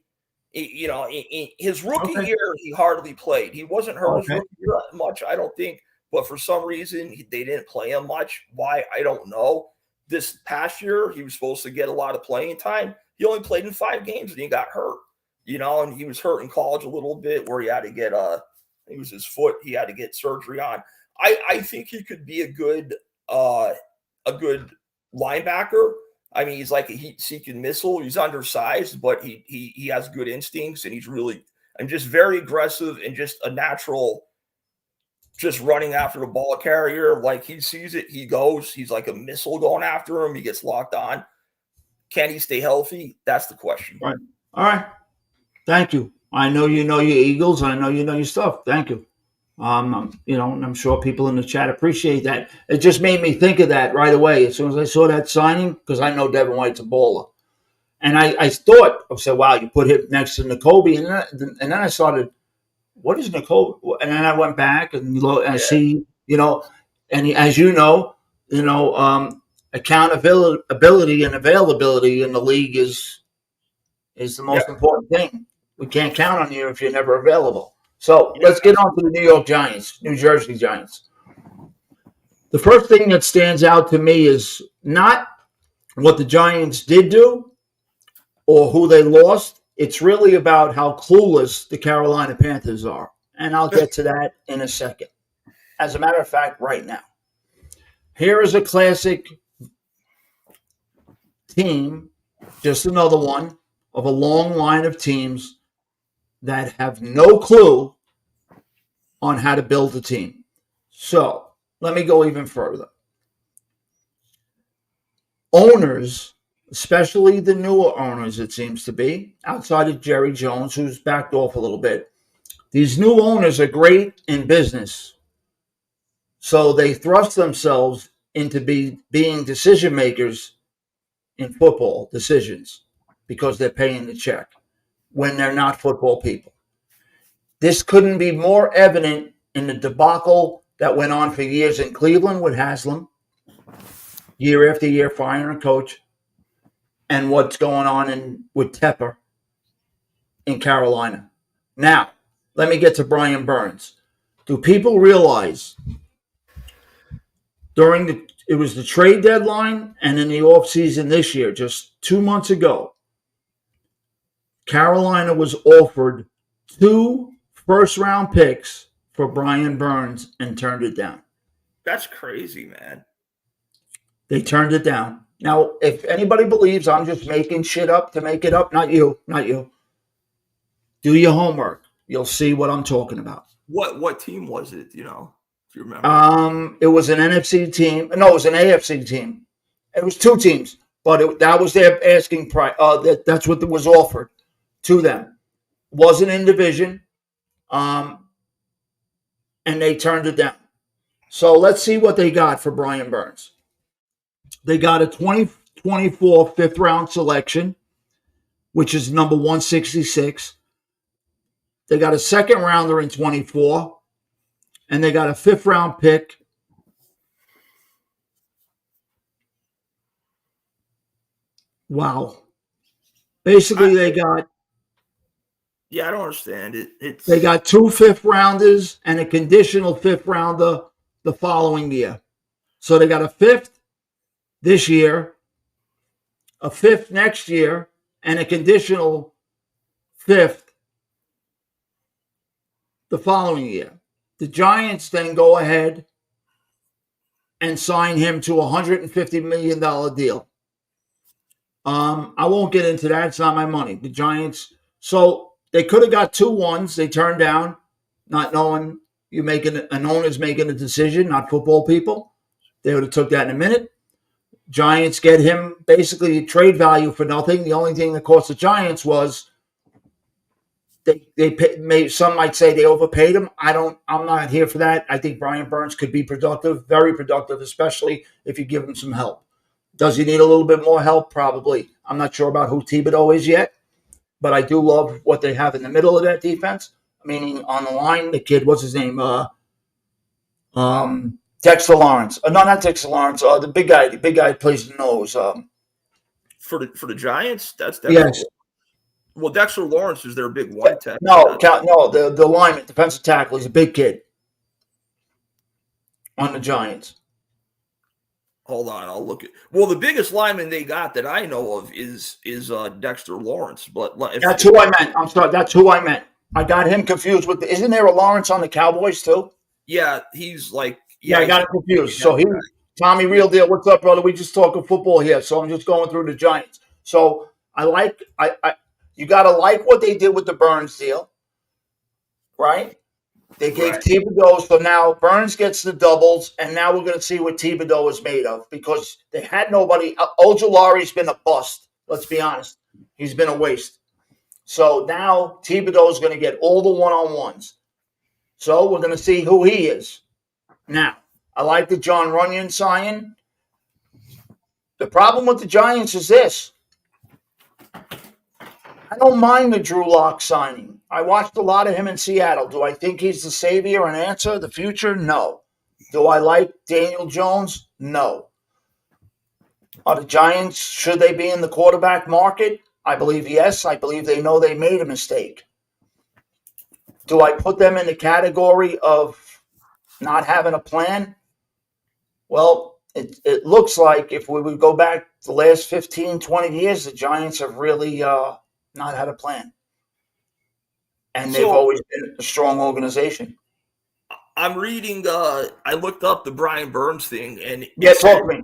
In his rookie year, he hardly played. He wasn't hurt his rookie year much, I don't think. But for some reason, they didn't play him much. Why? I don't know. This past year, he was supposed to get a lot of playing time. He only played in 5 games and he got hurt. And he was hurt in college a little bit where he had to get it was his foot. He had to get surgery on. I think he could be a good linebacker. I mean, he's like a heat-seeking missile. He's undersized, but he has good instincts, and he's really just very aggressive and just a natural, just running after the ball carrier. Like he sees it, he goes. He's like a missile going after him. He gets locked on. Can he stay healthy? That's the question. Right. All right. Thank you. I know you know your Eagles. I know you know your stuff. Thank you. And I'm sure people in the chat appreciate that. It just made me think of that right away as soon as I saw that signing, because I know Devin White's a baller. And I said, wow, you put him next to Nakobe. And then I started, what is Nakobe? And then I went back and I see, and as accountability and availability in the league is the most important thing. We can't count on you if you're never available. So let's get on to the New Jersey Giants. The first thing that stands out to me is not what the Giants did do or who they lost. It's really about how clueless the Carolina Panthers are. And I'll get to that in a second. As a matter of fact, right now. Here is a classic team, just another one of a long line of teams that have no clue on how to build a team. So let me go even further. Owners, especially the newer owners, it seems to be, outside of Jerry Jones, who's backed off a little bit, these new owners are great in business. So they thrust themselves into being decision makers in football decisions because they're paying the check when they're not football people. This couldn't be more evident in the debacle that went on for years in Cleveland with Haslam, year after year firing a coach, and what's going on with Tepper in Carolina. Now, let me get to Brian Burns. Do people realize it was the trade deadline and in the offseason this year, just 2 months ago, Carolina was offered 2 first-round picks for Brian Burns and turned it down. That's crazy, man. They turned it down. Now, if anybody believes I'm just making shit up to make it up, not you. Do your homework. You'll see what I'm talking about. What team was it, if you remember? It was an NFC team. No, it was an AFC team. It was 2 teams, but that was their asking price. That's what was offered to them. Wasn't in division. And they turned it down. So let's see what they got for Brian Burns. They got a 2024 fifth-round selection, which is number 166. They got a second-rounder in 24, and they got a fifth-round pick. Wow. Basically, they got... Yeah, I don't understand it. They got 2 fifth-rounders and a conditional fifth-rounder the following year. So they got a fifth this year, a fifth next year, and a conditional fifth the following year. The Giants then go ahead and sign him to a $150 million deal. I won't get into that. It's not my money. The Giants... So... They could have got 2 ones. They turned down, not knowing an owner's making a decision, not football people. They would have took that in a minute. Giants get him basically trade value for nothing. The only thing that cost the Giants was some might say they overpaid him. I'm not here for that. I think Brian Burns could be productive, very productive, especially if you give him some help. Does he need a little bit more help? Probably. I'm not sure about who Thibodeau is yet, but I do love what they have in the middle of that defense. Meaning on the line, the kid, what's his name? Dexter Lawrence. No, not Dexter Lawrence. The big guy plays the nose. For the Giants, that's yes. Well, Dexter Lawrence is their big white tech. No, the lineman, defensive tackle. He's a big kid on the Giants. Hold on, I'll look at. Well, the biggest lineman they got that I know of is Dexter Lawrence. But that's who I meant. I'm sorry, that's who I meant. I got him confused with. Isn't there a Lawrence on the Cowboys too? Yeah, he's like. Yeah, I got him confused. So Tommy, real deal. What's up, brother? We just talking football here, so I'm just going through the Giants. So you got to like what they did with the Burns deal, right? They gave Thibodeau, so now Burns gets the doubles, and now we're going to see what Thibodeau is made of because they had nobody. Ojulari's been a bust. Let's be honest. He's been a waste. So now Thibodeau is going to get all the one-on-ones. So we're going to see who he is. Now, I like the John Runyon sign. The problem with the Giants is this. I don't mind the Drew Lock signing. I watched a lot of him in Seattle. Do I think he's the savior and answer the future? No. Do I like Daniel Jones? No. Are the Giants, should they be in the quarterback market? I believe yes. I believe they know they made a mistake. Do I put them in the category of not having a plan? Well, it looks like if we would go back the last 15, 20 years, the Giants have really not had a plan. And they've always been a strong organization. I'm reading, I looked up the Brian Burns thing. And talk to me.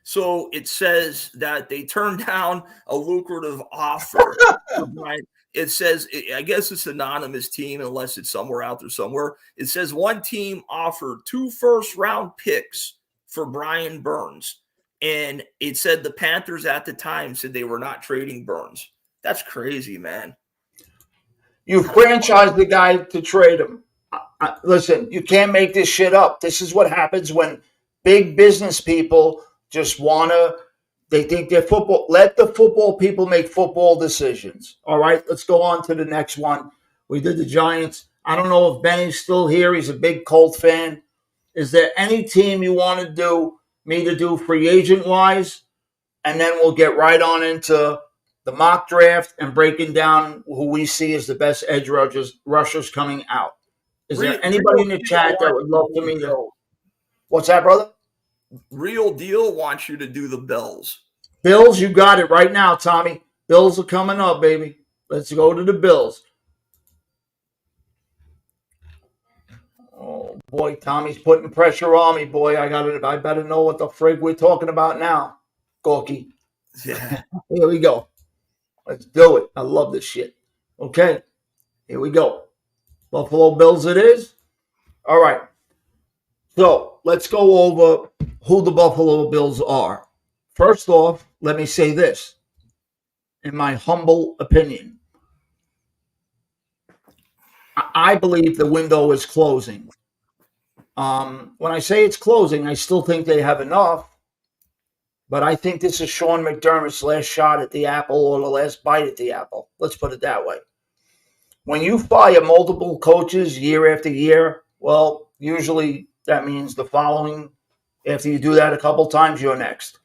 So it says that they turned down a lucrative offer. It says, I guess it's an anonymous team, unless it's somewhere out there somewhere. It says one team offered 2 first-round picks for Brian Burns. And it said the Panthers at the time said they were not trading Burns. That's crazy, man. You franchised the guy to trade him. Listen, you can't make this shit up. This is what happens when big business people just they think they're football. Let the football people make football decisions. All right, let's go on to the next one. We did the Giants. I don't know if Benny's still here. He's a big Colt fan. Is there any team you want to do free agent-wise? And then we'll get right on into the mock draft and breaking down who we see as the best edge rushers coming out. Is there anybody in the chat that would love for me to? What's that, brother? Real Deal wants you to do the Bills. Bills, you got it right now, Tommy. Bills are coming up, baby. Let's go to the Bills. Oh, boy, Tommy's putting pressure on me, boy. I better know what the frig we're talking about now, Gorky. Yeah. Here we go. Let's do it. I love this shit. Okay, here we go. Buffalo Bills it is. All right. So let's go over who the Buffalo Bills are. First off, let me say this. In my humble opinion, I believe the window is closing. When I say it's closing, I still think they have enough. But I think this is Sean McDermott's last shot at the apple or the last bite at the apple. Let's put it that way. When you fire multiple coaches year after year, well, usually that means the following, after you do that a couple times, you're next.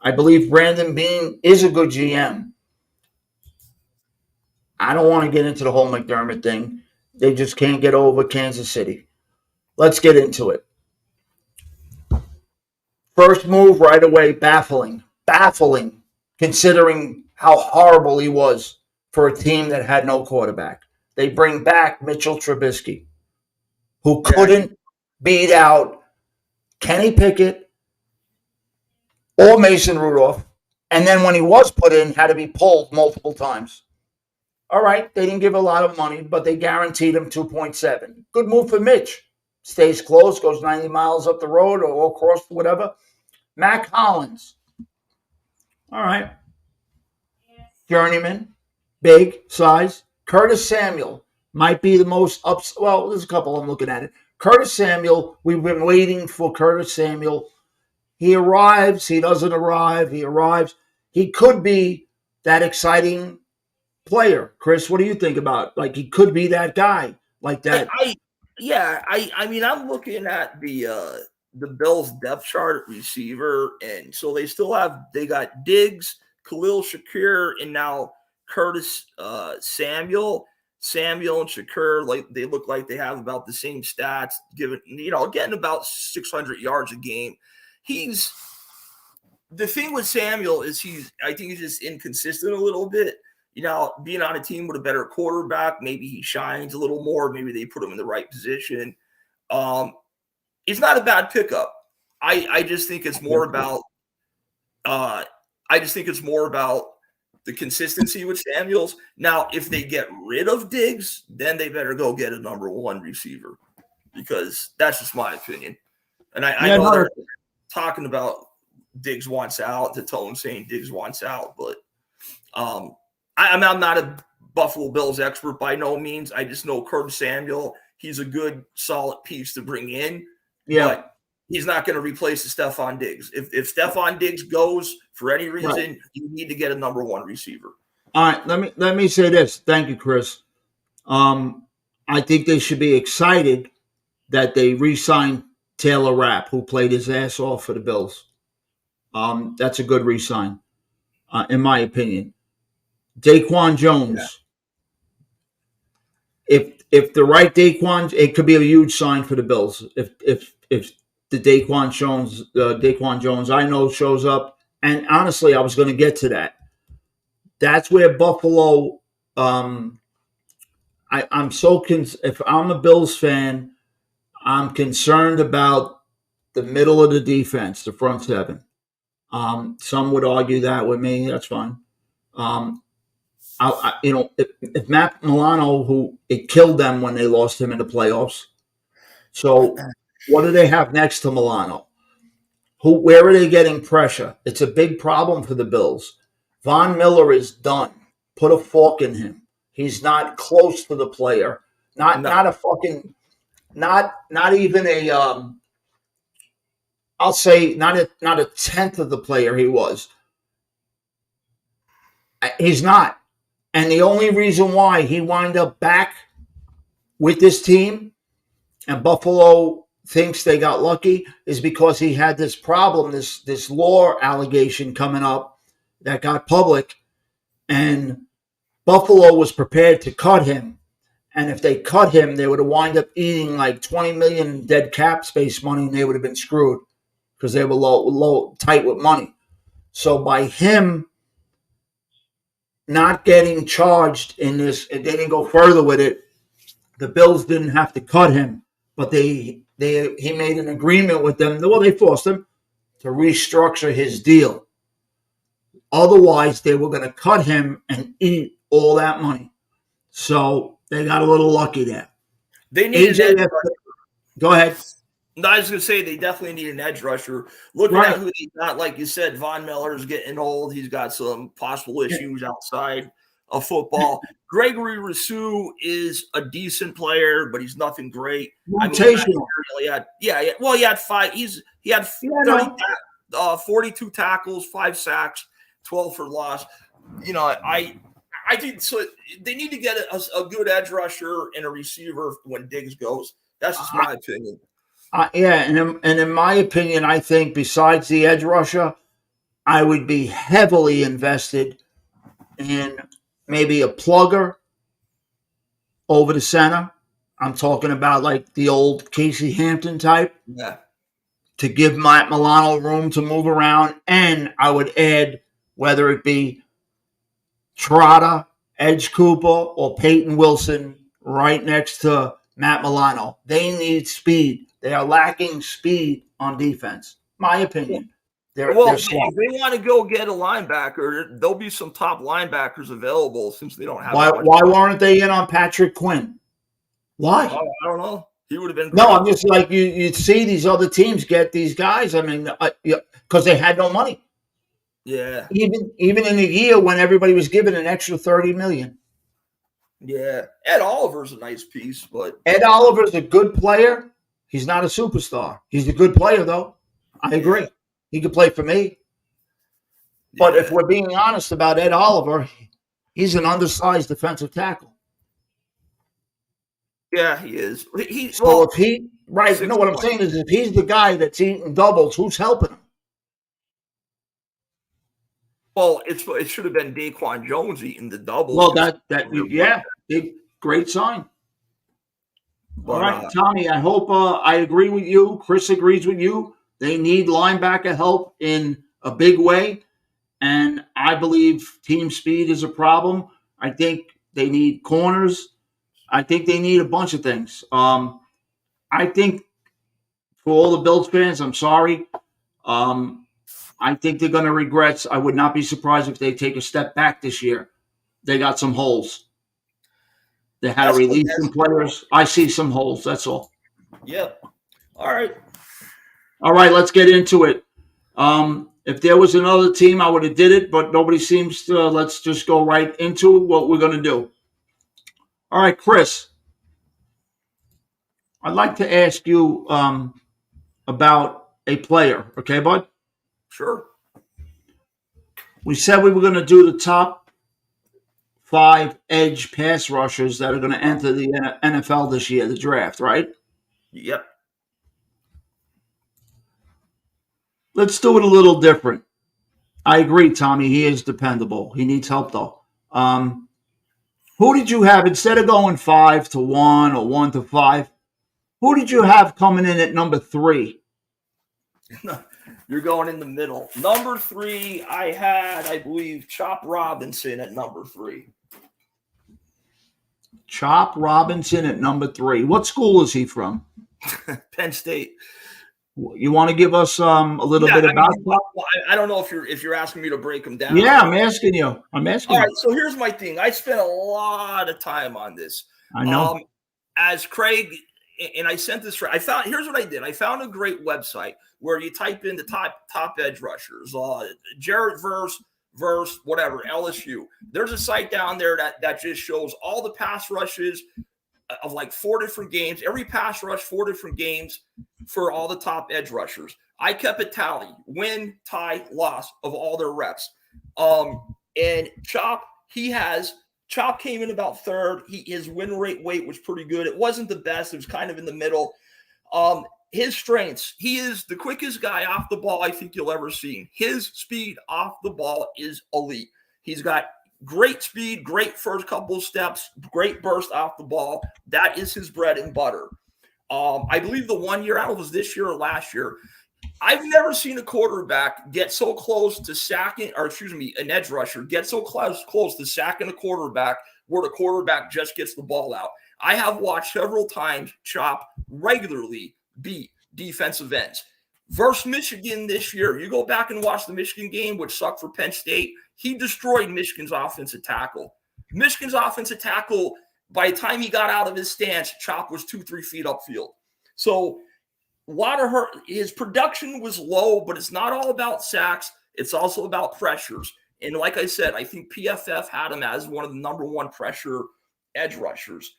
I believe Brandon Beane is a good GM. I don't want to get into the whole McDermott thing. They just can't get over Kansas City. Let's get into it. First move right away, baffling. Baffling, considering how horrible he was for a team that had no quarterback. They bring back Mitchell Trubisky, who couldn't beat out Kenny Pickett or Mason Rudolph, and then when he was put in, had to be pulled multiple times. All right, they didn't give a lot of money, but they guaranteed him 2.7. Good move for Mitch. Stays close, goes 90 miles up the road or across whatever. Mac Hollins, All right. Journeyman, big size. Curtis Samuel might be the most ups. Well, there's a couple I'm looking at it. Curtis Samuel, we've been waiting for Curtis Samuel. He arrives, he doesn't arrive, he arrives. He could be that exciting player. Chris, what do you think about? Like, he could be that guy, like that. I mean, I'm looking at the Bills depth chart at receiver, and so they got Diggs, Khalil Shakir, and now Curtis Samuel. Samuel and Shakir, like they look like they have about the same stats, getting about 600 yards a game. The thing with Samuel is I think he's just inconsistent a little bit. Being on a team with a better quarterback, maybe he shines a little more. Maybe they put him in the right position. He's not a bad pickup. I just think it's more about the consistency with Samuels. Now, if they get rid of Diggs, then they better go get a number one receiver, because that's just my opinion. And I know they're talking about Diggs wants out, to tell him saying Diggs wants out, but I'm not a Buffalo Bills expert by no means. I just know Curtis Samuel. He's a good, solid piece to bring in. Yeah. But he's not going to replace Stephon Diggs. If Stephon Diggs goes for any reason, right, you need to get a number one receiver. All right, let me say this. Thank you, Chris. I think they should be excited that they re-signed Taylor Rapp, who played his ass off for the Bills. That's a good re-sign, in my opinion. Daquan Jones. Yeah. If the right Daquan, it could be a huge sign for the Bills. If the Daquan Jones I know shows up, and honestly, I was going to get to that. That's where Buffalo. I'm so if I'm a Bills fan, I'm concerned about the middle of the defense, the front seven. Some would argue that with me. That's fine. If Matt Milano, who it killed them when they lost him in the playoffs. So what do they have next to Milano? Where are they getting pressure? It's a big problem for the Bills. Von Miller is done. Put a fork in him. He's not close to the player. Not even a I'll say not a tenth of the player he was. He's not. And the only reason why he wound up back with this team and Buffalo thinks they got lucky is because he had this problem, this law allegation coming up that got public, and Buffalo was prepared to cut him. And if they cut him, they would have wound up eating like $20 million dead cap space money, and they would have been screwed because they were tight with money. So by him not getting charged in this, they didn't go further with it. The Bills didn't have to cut him, but he made an agreement with them. Well, they forced him to restructure his deal. Otherwise, they were going to cut him and eat all that money. So they got a little lucky there. They need Go ahead. No, I was going to say they definitely need an edge rusher. Looking at who they got, like you said, Von Miller's getting old. He's got some possible issues outside of football. Gregory Rousseau is a decent player, but he's nothing great. Rotational. He had five. He had 42 tackles, 5 sacks, 12 for loss. I think so. They need to get a good edge rusher and a receiver when Diggs goes. That's just my opinion. And in my opinion, I think besides the edge rusher, I would be heavily invested in maybe a plugger over the center. I'm talking about like the old Casey Hampton type. Yeah. To give Matt Milano room to move around. And I would add, whether it be Trotta, Edge Cooper, or Peyton Wilson right next to Matt Milano. They need speed. They are lacking speed on defense. My opinion. They're if they want to go get a linebacker, there'll be some top linebackers available since they don't have. Why weren't they in on Patrick Quinn? Why? I don't know. He would have been. No, I'm just like you see these other teams get these guys. I mean, because they had no money. Yeah. Even in a year when everybody was given an extra 30 million. Yeah. Ed Oliver's a nice piece, but Ed Oliver's a good player. He's not a superstar. He's a good player, though. I agree. yeah. He could play for me. But if Yeah. we're being honest about Ed Oliver, he's an undersized defensive tackle. Yeah, he is. He So well, if he, right, no, what I'm 6'1". saying is if he's the guy that's eating doubles, who's helping him? Well, it should have been Daquan Jones eating the doubles. Well, yeah, big, great sign. All But right, Tommy, I hope I agree with you. Chris agrees with you. They need linebacker help in a big way. And I believe team speed is a problem. I think they need corners. I think they need a bunch of things. I think for all the Bills fans, I'm sorry. I think they're going to regret. I would not be surprised if they take a step back this year. They got some holes. They had to release some players. I see some holes. That's all. Yep. All right. All right, let's get into it. If there was another team, I would have did it, but nobody seems to. Let's just go right into what we're going to do. All right, Chris, I'd like to ask you about a player. Okay, bud? Sure. We said we were going to do the top 5 edge pass rushers that are going to enter the NFL this year, the draft, right? Yep. Let's do it a little different. I agree, Tommy. He is dependable. He needs help, though. Who did you have instead of going 5 to 1 or 1 to 5? Who did you have coming in at number 3? You're going in the middle. Number 3, I had, I believe, Chop Robinson at number 3. Chop Robinson at number 3. What school is he from? Penn State. You want to give us a little bit about that? I don't know if you're asking me to break them down. Yeah, I'm asking you. All right, so here's my thing. I spent a lot of time on this. I know. As Craig, and I sent this. Here's what I did. I found a great website where you type in the top edge rushers, Jared Verse, whatever, LSU. There's a site down there that just shows all the pass rushes of like 4 different games, every pass rush, 4 different games for all the top edge rushers. I kept a tally, win, tie, loss of all their reps. And Chop came in about 3rd. His win rate weight was pretty good. It wasn't the best. It was kind of in the middle. His strengths, he is the quickest guy off the ball I think you'll ever see. His speed off the ball is elite. He's got great speed, great first couple of steps, great burst off the ball. That is his bread and butter. I believe the 1 year, I don't know if it was this year or last year, I've never seen a quarterback get so close to sacking, an edge rusher get so close to sacking a quarterback where the quarterback just gets the ball out. I have watched several times Chop regularly beat defensive ends. Versus Michigan this year, you go back and watch the Michigan game, which sucked for Penn State. He destroyed Michigan's offensive tackle. Michigan's offensive tackle, by the time he got out of his stance, Chop was 2-3 feet upfield. So his production was low, but it's not all about sacks. It's also about pressures. And like I said, I think PFF had him as one of the number 1 pressure edge rushers.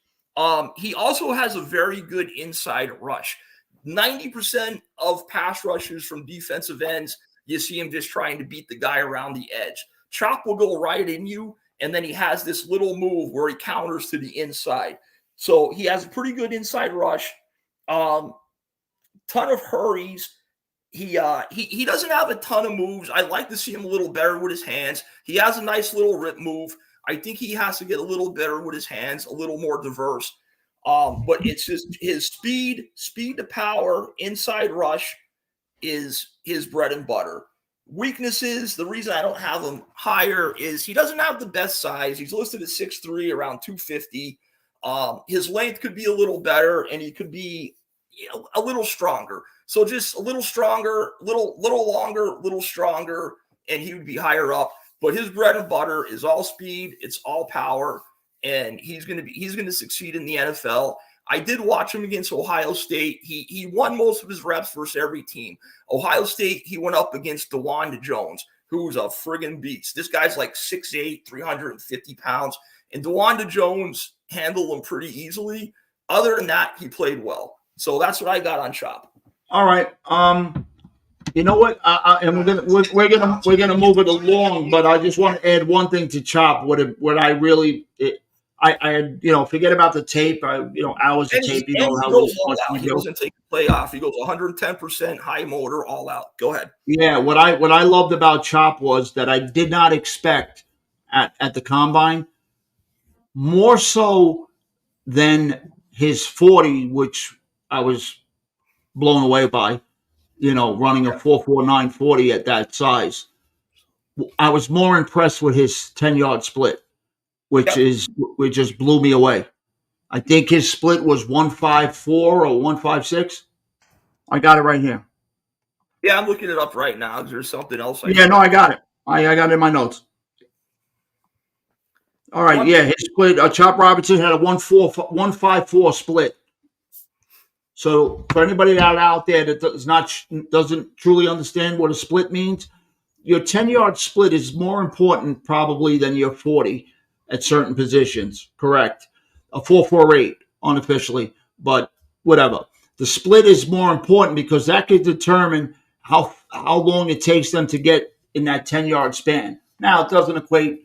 He also has a very good inside rush. 90% of pass rushes from defensive ends, you see him just trying to beat the guy around the edge. Chop will go right in you, and then he has this little move where he counters to the inside. So he has a pretty good inside rush. Ton of hurries. He doesn't have a ton of moves. I'd like to see him a little better with his hands. He has a nice little rip move. I think he has to get a little better with his hands, a little more diverse. But it's just his speed to power, inside rush is his bread and butter. Weaknesses, the reason I don't have him higher is he doesn't have the best size. He's listed at 6'3", around 250. His length could be a little better, and he could be a little stronger. So just a little stronger, little longer, little stronger, and he would be higher up. But his bread and butter is all speed, it's all power, and he's going to succeed in the NFL. I did watch him against Ohio State. He won most of his reps versus every team. Ohio State, he went up against DeWanda Jones, who's a friggin' beast. This guy's like 6'8", 350 pounds. And DeWanda Jones handled him pretty easily. Other than that, he played well. So that's what I got on Chop. All right. You know what? And we're gonna move it along, but I just want to add one thing to Chop. Forget about the tape. Hours of tape. He goes all out. He doesn't take a play off. He goes 110% high motor, all out. Go ahead. Yeah. What I loved about Chop was that I did not expect at the combine, more so than his 40, which I was blown away by. Running a 4.49 40 at that size. I was more impressed with his 10-yard split, which just blew me away. I think his split was 1.54 or 1.56. I got it right here. Yeah, I'm looking it up right now. Is there something else? I got it. I got it in my notes. All right, his split. Chop Robinson had a 1.54 split. So for anybody out there that doesn't truly understand what a split means, your 10-yard split is more important probably than your 40 at certain positions. Correct. A 4.48 unofficially, but whatever. The split is more important because that could determine how long it takes them to get in that 10-yard span. Now, it doesn't equate,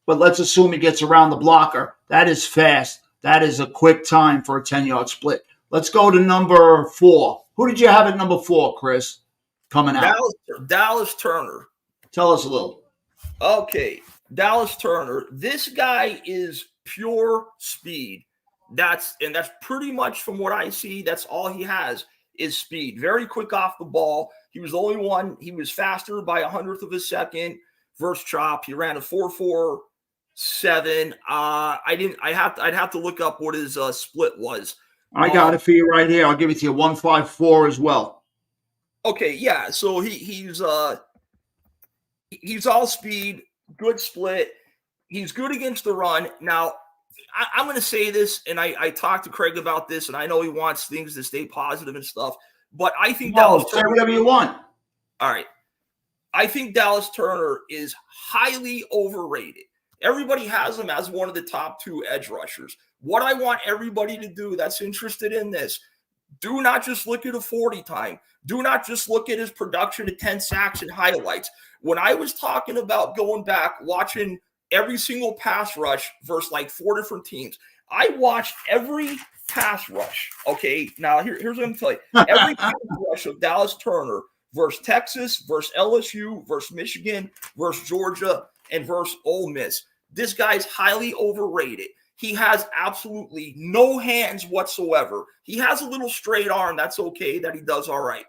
but let's assume he gets around the blocker. That is fast. That is a quick time for a 10-yard split. Let's go to number 4. Who did you have at number 4, Chris, coming out? Dallas Turner. Tell us a little. Okay, Dallas Turner. This guy is pure speed. That's pretty much from what I see, that's all he has is speed. Very quick off the ball. He was the only one. He was faster by 100th of a second versus Chop. He ran a 4.47. I'd have to look up what his split was. I got it for you right here. I'll give it to you 1.54 as well. Okay, yeah. So he's all speed, good split. He's good against the run. Now, I'm going to say this, and I talked to Craig about this, and I know he wants things to stay positive and stuff, but I think Dallas Turner, whatever you want. All right. I think Dallas Turner is highly overrated. Everybody has him as one of the top 2 edge rushers. What I want everybody to do that's interested in this, do not just look at a 40 time. Do not just look at his production of 10 sacks and highlights. When I was talking about going back, watching every single pass rush versus like 4 different teams, I watched every pass rush. Okay, now here's what I'm going to tell you. Every pass rush of Dallas Turner versus Texas, versus LSU, versus Michigan, versus Georgia, and versus Ole Miss. This guy's highly overrated. He has absolutely no hands whatsoever. He has a little straight arm. That's okay. That he does all right.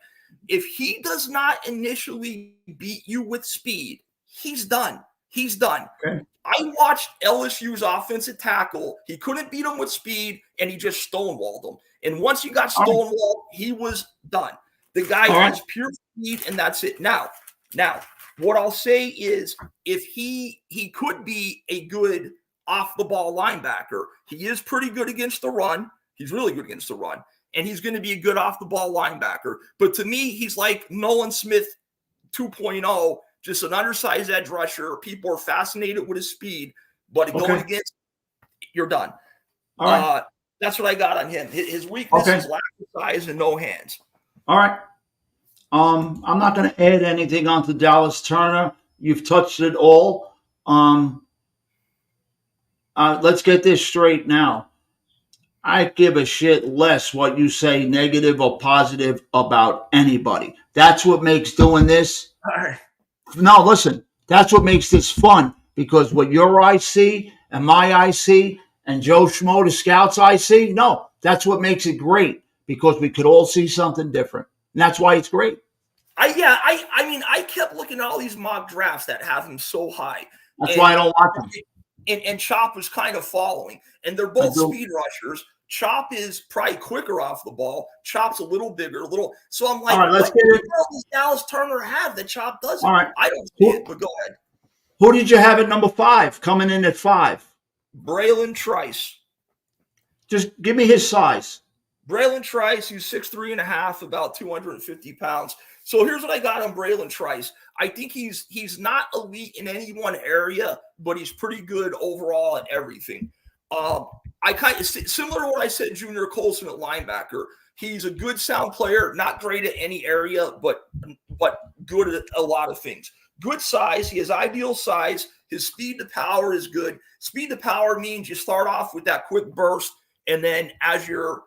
If he does not initially beat you with speed, he's done. He's done. Okay. I watched LSU's offensive tackle. He couldn't beat him with speed, and he just stonewalled him. And once he got stonewalled, he was done. The guy has pure speed, and that's it. Now, what I'll say is if he could be a good off-the-ball linebacker. He is pretty good against the run. He's really good against the run. And he's going to be a good off-the-ball linebacker. But to me, he's like Nolan Smith 2.0, just an undersized edge rusher. People are fascinated with his speed. But going against, you're done. That's what I got on him. His weakness is lack of size and no hands. All right. I'm not going to add anything onto Dallas Turner. You've touched it all. Let's get this straight now. I give a shit less what you say negative or positive about anybody. That's what makes doing this. All right. No, listen. That's what makes this fun because what your eyes see and my eyes see and Joe Schmo, the scouts I see, no, that's what makes it great because we could all see something different. And that's why it's great. I kept looking at all these mock drafts that have him so high. That's why I don't watch them. And Chop was kind of following. And they're both speed rushers. Chop is probably quicker off the ball. Chop's a little bigger, So I'm like, what the hell does Dallas Turner have that Chop doesn't? All right. I don't see it, but go ahead. Who did you have at number 5, coming in at 5? Braylon Trice. Just give me his size. Braylon Trice, he's 6'3.5", about 250 pounds. So here's what I got on Braylon Trice. I think he's not elite in any one area, but he's pretty good overall at everything. I kind of similar to what I said, Junior Colson at linebacker. He's a good sound player, not great at any area, but good at a lot of things. Good size. He has ideal size. His speed to power is good. Speed to power means you start off with that quick burst, and then as you're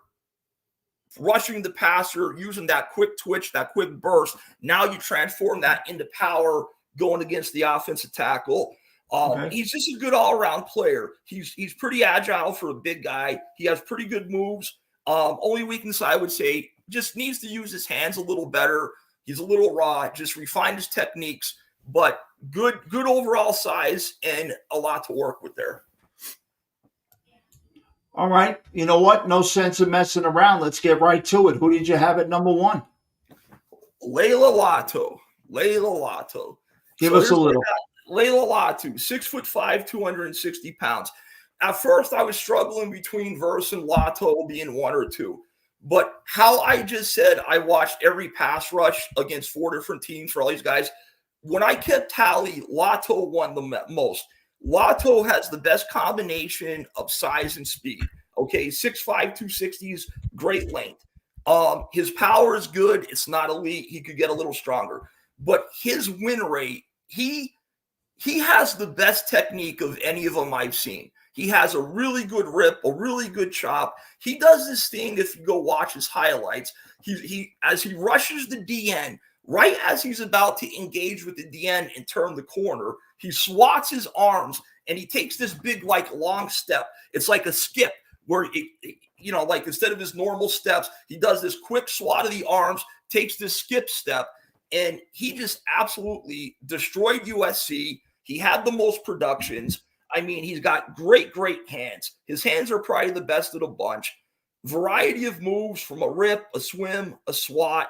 rushing the passer, using that quick twitch, that quick burst, now you transform that into power going against the offensive tackle. Okay. He's just a good all-around player. He's pretty agile for a big guy. He has pretty good moves. Only weakness I would say, just needs to use his hands a little better. He's a little raw, just refine his techniques, but good overall size and a lot to work with there. All right. You know what? No sense in messing around. Let's get right to it. Who did you have at number 1? Layla Lotto. Give us a little. Layla Latu, 6'5", 260 pounds. At first, I was struggling between Verse and Lotto being 1 or 2. But how I just said, I watched every pass rush against 4 different teams for all these guys. When I kept tally, Lotto won the most. Lotto has the best combination of size and speed. Okay, 6'5", 260 is great length. His power is good. It's not elite. He could get a little stronger. But his win rate, he has the best technique of any of them I've seen. He has a really good rip, a really good chop. He does this thing, if you go watch his highlights, he as he rushes the DN, right as he's about to engage with the DN and turn the corner, he swats his arms and he takes this big, like, long step. It's like a skip where, like instead of his normal steps, he does this quick swat of the arms, takes this skip step, and he just absolutely destroyed USC. He had the most productions. I mean, he's got great hands. His hands are probably the best of the bunch. Variety of moves from a rip, a swim, a swat.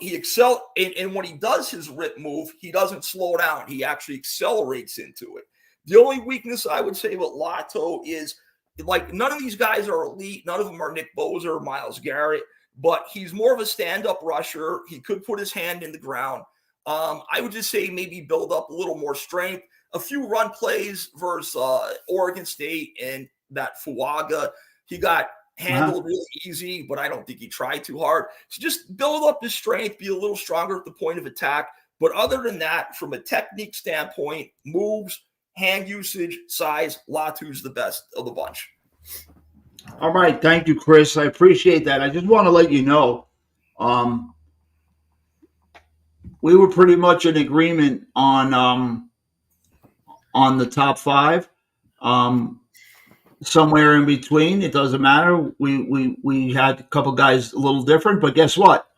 He excels, and when he does his rip move, he doesn't slow down. He actually accelerates into it. The only weakness I would say with Lotto is, like, none of these guys are elite. None of them are Nick Bosa or Myles Garrett, but he's more of a stand-up rusher. He could put his hand in the ground. I would just say maybe build up a little more strength. A few run plays versus Oregon State and that Fuaga. He got handled really easy, but I don't think he tried too hard. So just build up his strength, be a little stronger at the point of attack. But other than that, from a technique standpoint, moves, hand usage, size, Latu's the best of the bunch. All right. Thank you, Chris. I appreciate that. I just want to let you know, we were pretty much in agreement on the top 5. Somewhere in between, it doesn't matter. We had a couple guys a little different, but guess what?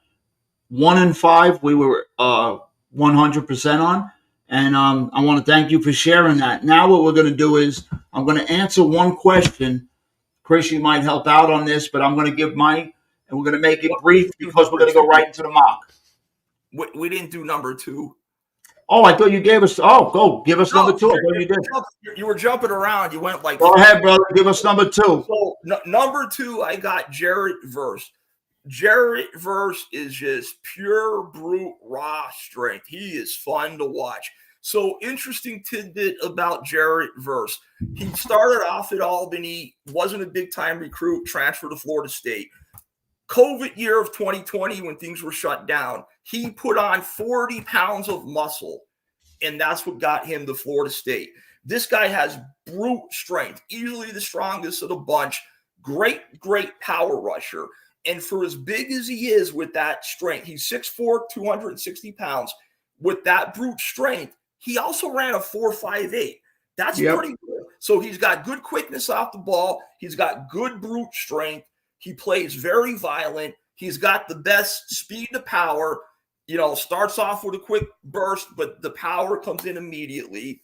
1 and 5 we were 100% on, and I want to thank you for sharing that. Now what we're going to do is I'm going to answer one question. Chris, you might help out on this, but I'm going to give mine, and we're going to make it brief because we're going to go right into the mock. We didn't do number 2. Oh, I thought you gave us. Oh, go give us number 2. I thought you did. You were jumping around. You went like. Go ahead, brother. Give us number 2. So number 2, I got Jarrett Verse. Jarrett Verse is just pure brute raw strength. He is fun to watch. So interesting tidbit about Jarrett Verse. He started off at Albany, wasn't a big time recruit, transferred to Florida State. COVID year of 2020, when things were shut down, he put on 40 pounds of muscle, and that's what got him to Florida State. This guy has brute strength, easily the strongest of the bunch, great power rusher. And for as big as he is with that strength, he's 6'4", 260 pounds. With that brute strength, he also ran a 4.58. That's pretty good. So he's got good quickness off the ball. He's got good brute strength. He plays very violent. He's got the best speed to power. Starts off with a quick burst, but the power comes in immediately.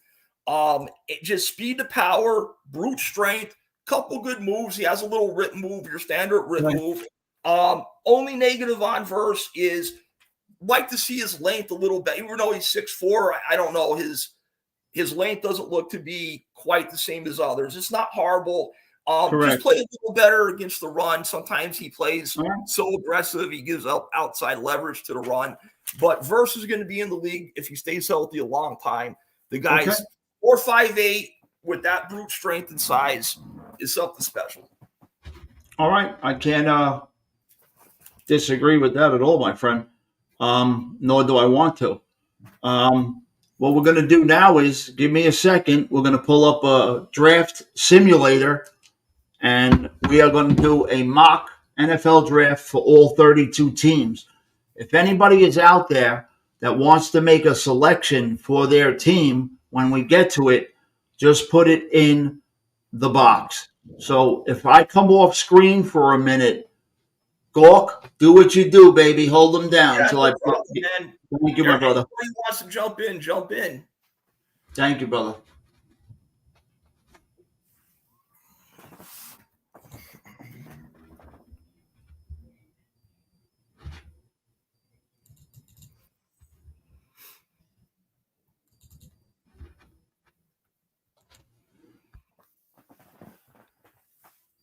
Just speed to power, brute strength, couple good moves. He has a little rip move, your standard rip move. Only negative on Verse is like to see his length a little bit. Even though he's 6'4", I don't know. His length doesn't look to be quite the same as others. It's not horrible. Just Correct. play a little better against the run. Sometimes he plays All right. so aggressive, he gives up outside leverage to the run. But Verse is going to be in the league if he stays healthy a long time. The guy's Okay. 4'5'8" with that brute strength and size is something special. All right. I can't disagree with that at all, my friend. Nor do I want to. What we're going to do now is give me a second. We're going to pull up a draft simulator, and we are going to do a mock NFL draft for all 32 teams. If anybody is out there that wants to make a selection for their team, when we get to it, just put it in the box. So if I come off screen for a minute, Gawk, do what you do, baby. Hold them down until I. Man. Thank you, my brother. Everybody wants to jump in, jump in. Thank you, brother.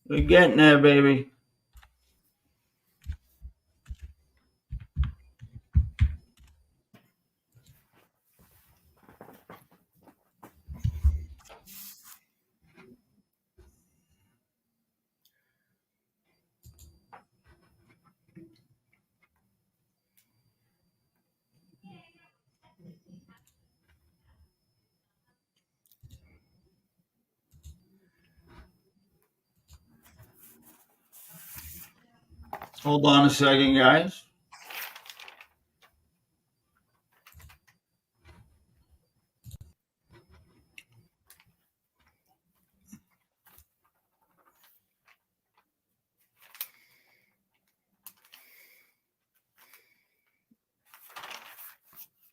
We're getting there, baby. Hold on a second, guys.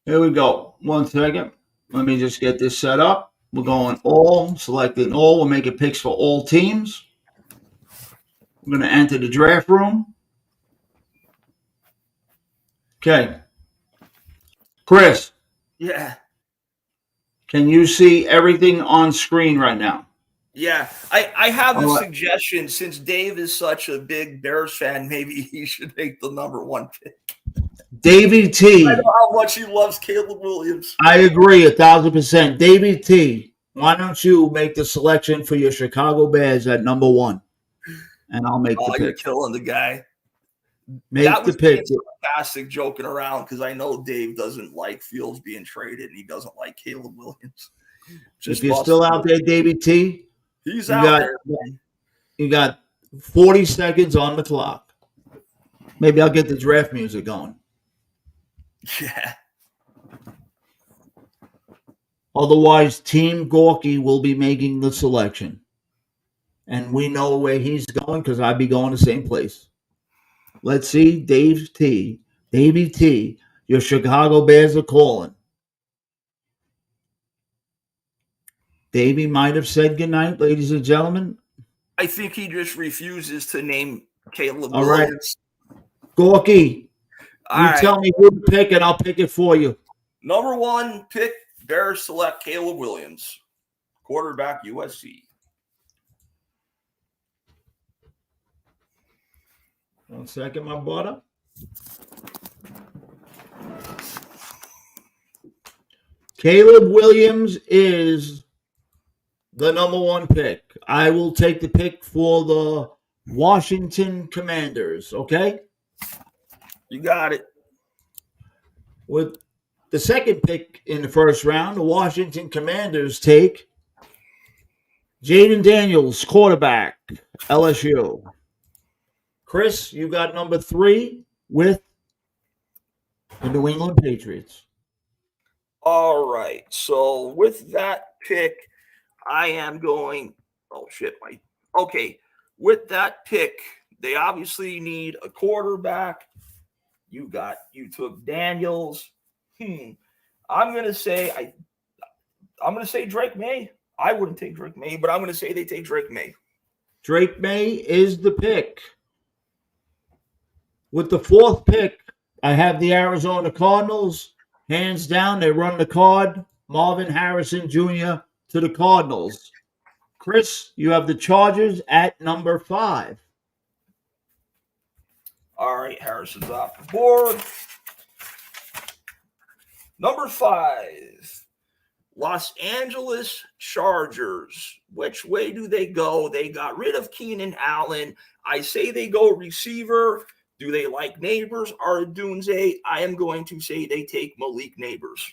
Here we go. 1 second. Let me just get this set up. We're going all, selecting all. We're making picks for all teams. We're going to enter the draft room. Okay. Chris, Yeah. can you see everything on screen right now? Yeah. I have a All right. suggestion. Since Dave is such a big Bears fan, maybe he should make the number 1 pick. Davey T. I know how much he loves Caleb Williams. I agree 1,000%. Davey T, why don't you make the selection for your Chicago Bears at number 1? And I'll make the You're pick. killing the guy. Make That the was pick. fantastic joking around because I know Dave doesn't like Fields being traded and he doesn't like Caleb Williams. If you're still out there, Davey T, he's you out got- there. Man. you got 40 seconds on the clock. Maybe I'll get the draft music going. Yeah. Otherwise, Team Gorky will be making the selection. And we know where he's going because I'd be going the same place. Let's see, Davey T, your Chicago Bears are calling. Davey might have said goodnight, ladies and gentlemen. I think he just refuses to name Caleb All right. Williams. Gorky, All you right. tell me who to pick and I'll pick it for you. Number 1 pick, Bears select Caleb Williams, quarterback, USC. 1 second, my brother. Caleb Williams is the number 1 pick. I will take the pick for the Washington Commanders, okay? You got it. With the second pick in the first round, the Washington Commanders take Jaden Daniels, quarterback, LSU. Chris, you got number 3 with the New England Patriots. All right. So with that pick, I am going. Oh shit! Okay. With that pick, they obviously need a quarterback. You took Daniels. I'm gonna say Drake May. I wouldn't take Drake May, but I'm gonna say they take Drake May. Drake May is the pick. With the 4th pick, I have the Arizona Cardinals. Hands down, they run the card. Marvin Harrison Jr. to the Cardinals. Chris, you have the Chargers at number 5. All right, Harrison's off the board. Number 5, Los Angeles Chargers. Which way do they go? They got rid of Keenan Allen. I say they go receiver. Do they like Neighbors or Dunze? I am going to say they take Malik Neighbors.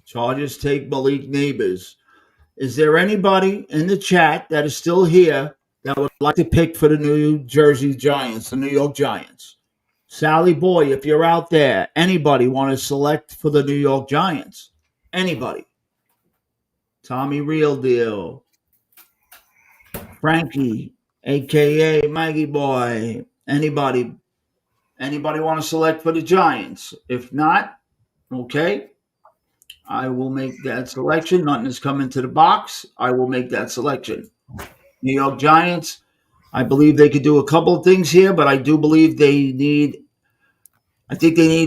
Chargers take Malik Neighbors. Is there anybody in the chat that is still here that would like to pick for the New Jersey Giants, the New York Giants? Sally Boy, if you're out there, anybody want to select for the New York Giants? Anybody? Tommy Real Deal. Frankie, a.k.a. Maggie Boy. Anybody want to select for the Giants? If not, okay. I will make that selection. Nothing is coming to the box. I will make that selection. New York Giants, I believe they could do a couple of things here, but I do believe they need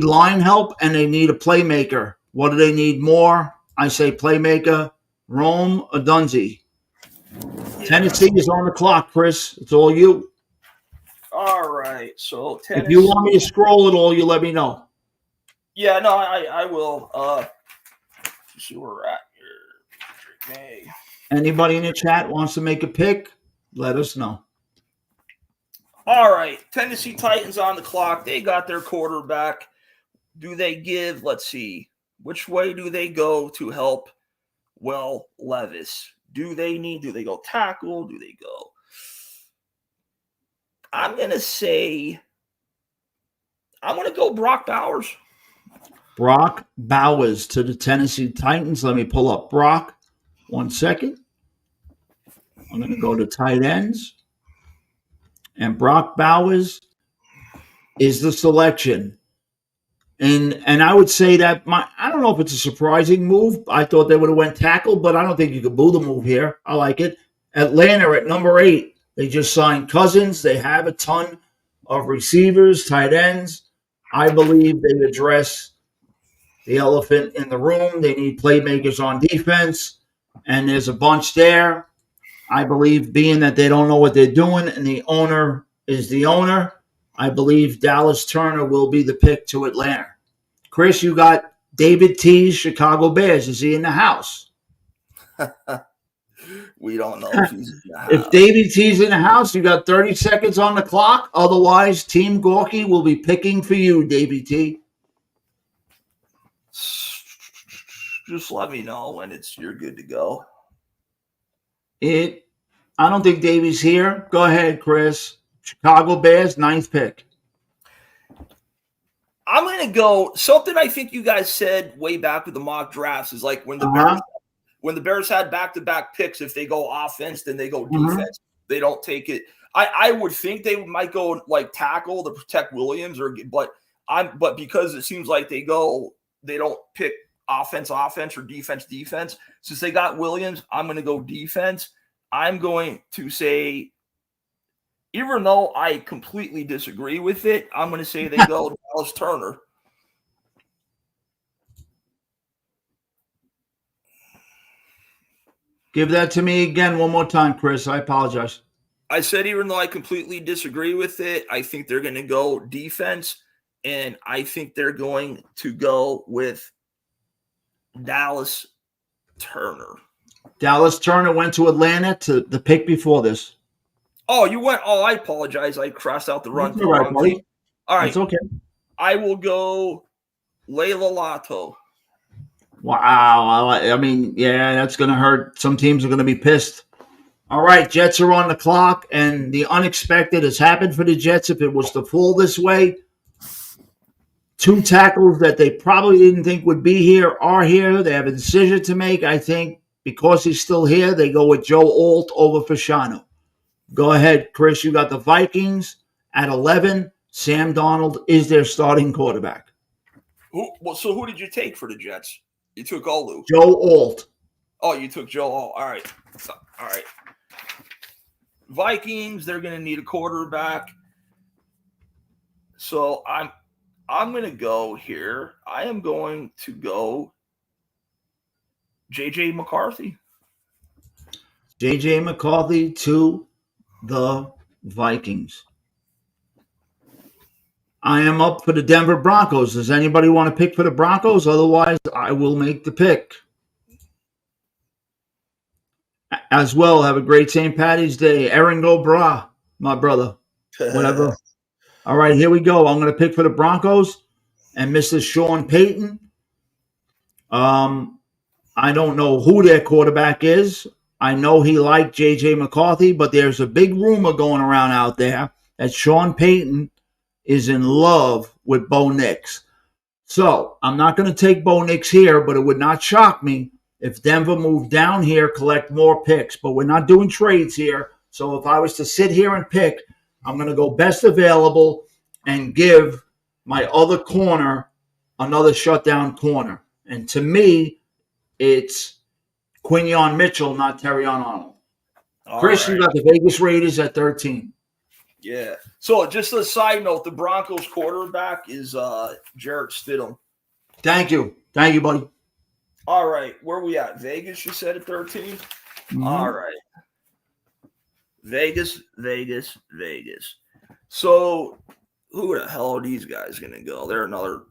line help and they need a playmaker. What do they need more? I say playmaker, Rome Odunze. Yeah. Tennessee is on the clock, Chris. It's all you. All right. So Tennessee. If you want me to scroll it all, you let me know. Yeah, no, I will. See where we're at here. Okay. Anybody in the chat wants to make a pick? Let us know. All right. Tennessee Titans on the clock. They got their quarterback. Do they give, let's see, which way do they go to help Will Levis? Do they go tackle? Do they go? I'm going to go Brock Bowers. Brock Bowers to the Tennessee Titans. Let me pull up Brock. 1 second. I'm going to go to tight ends. And Brock Bowers is the selection. And I would say that I don't know if it's a surprising move. I thought they would have went tackle, but I don't think you could boo the move here. I like it. Atlanta at number 8. They just signed Cousins. They have a ton of receivers, tight ends. I believe they address the elephant in the room. They need playmakers on defense, and there's a bunch there. I believe being that they don't know what they're doing and the owner is the owner, I believe Dallas Turner will be the pick to Atlanta. Chris, you got David T's Chicago Bears. Is he in the house? We don't know if he's in the house. If David T's in the house, you got 30 seconds on the clock. Otherwise, Team Gorky will be picking for you, David T. Just let me know when you're good to go. I don't think Davey's here. Go ahead, Chris. Chicago Bears, 9th pick. I'm going to go something I think you guys said way back with the mock drafts is like when the Bears had back-to-back picks, if they go offense, then they go defense. They don't take it. I would think they might go like tackle to protect Williams, but because it seems like they don't pick offense or defense. Since they got Williams, I'm going to go defense. I'm going to say, even though I completely disagree with it, I'm going to say they go Dallas Turner. Give that to me again one more time, Chris. I apologize. I said even though I completely disagree with it, I think they're going to go defense, and I think they're going to go with Dallas Turner. Dallas Turner went to Atlanta to the pick before this. Oh, you went. Oh, I apologize. I crossed out the run. All right, buddy. All right. It's okay. I will go Layla Lato. Wow. I mean, yeah, that's going to hurt. Some teams are going to be pissed. All right, Jets are on the clock, and the unexpected has happened for the Jets. If it was to fall this way, 2 tackles that they probably didn't think would be here are here. They have a decision to make. I think because he's still here, they go with Joe Alt over Fasciano. Go ahead, Chris. You got the Vikings at 11. Sam Darnold is their starting quarterback. So who did you take for the Jets? You took Olu. Joe Alt. Oh, you took Joe Alt. All right. All right. Vikings, they're going to need a quarterback. So I'm going to go here. I am going to go J.J. McCarthy. J.J. McCarthy to the Vikings. I am up for the Denver Broncos. Does anybody want to pick for the Broncos? Otherwise, I will make the pick. As well, have a great St. Patty's Day. Aaron Go Bra, my brother. Whatever. All right, here we go. I'm going to pick for the Broncos and Mr. Sean Payton. I don't know who their quarterback is. I know he liked J.J. McCarthy, but there's a big rumor going around out there that Sean Payton is in love with Bo Nix. So I'm not going to take Bo Nix here, but it would not shock me if Denver moved down here, collect more picks. But we're not doing trades here. So if I was to sit here and pick, I'm going to go best available and give my other corner another shutdown corner. And to me, it's Quinion Mitchell, not Terrion Arnold. Chris, you got the Vegas Raiders at 13. Yeah. So just a side note, the Broncos quarterback is Jarrett Stidham. Thank you. Thank you, buddy. All right. Where are we at? Vegas, you said at 13? Mm-hmm. All right. Vegas. So who the hell are these guys going to go? They're another.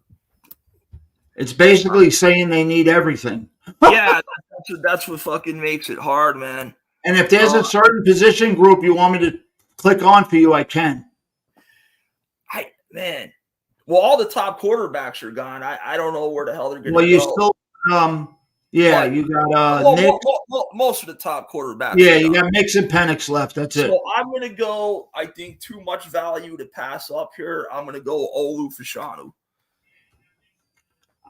It's basically saying they need everything. Yeah, that's what fucking makes it hard, man. And if there's a certain position group you want me to click on for you, I can. Well, all the top quarterbacks are gone. I don't know where the hell they're going to go. Well, you still, you got Nick. Most of the top quarterbacks. Yeah, you got Mix and Penix left. That's it. So I'm going to go, I think, too much value to pass up here. I'm going to go Olu Fashanu.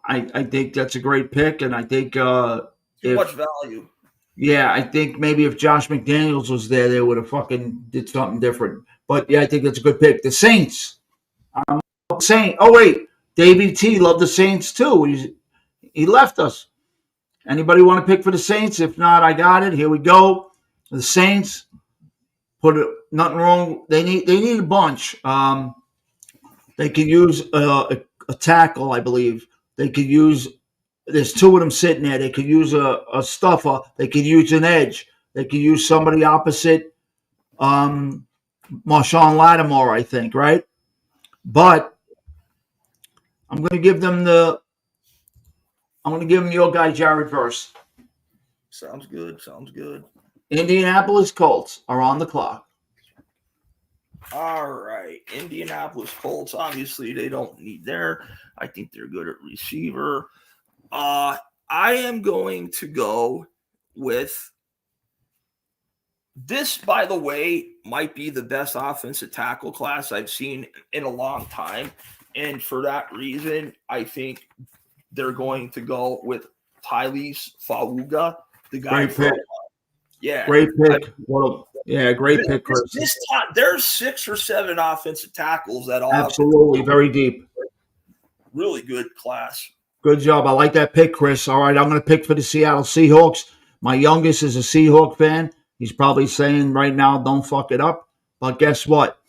I think that's a great pick, and I think too much value. Yeah, I think maybe if Josh McDaniels was there, they would have fucking did something different. But yeah, I think that's a good pick. The Saints. I'm saying, oh wait, Davey T loved the Saints too. He left us. Anybody want to pick for the Saints? If not, I got it. Here we go. The Saints. Nothing wrong. They need a bunch. They could use a tackle, I believe. They could use. There's two of them sitting there. They could use a stuffer. They could use an edge. They could use somebody opposite Marshawn Lattimore, I think, right? But I'm going to give them your guy, Jared Verse. Sounds good. Indianapolis Colts are on the clock. All right. Indianapolis Colts, obviously, they don't need there. I think they're good at receiver. I am going to go with this, by the way, might be the best offensive tackle class I've seen in a long time. And for that reason, I think they're going to go with Tyrese Fauga, the guy great pick. Yeah. Great pick. Great pick, Chris. There's 6 or 7 offensive tackles that all absolutely very deep. Really good class. Good job. I like that pick, Chris. All right, I'm going to pick for the Seattle Seahawks. My youngest is a Seahawk fan. He's probably saying right now, don't fuck it up. But guess what?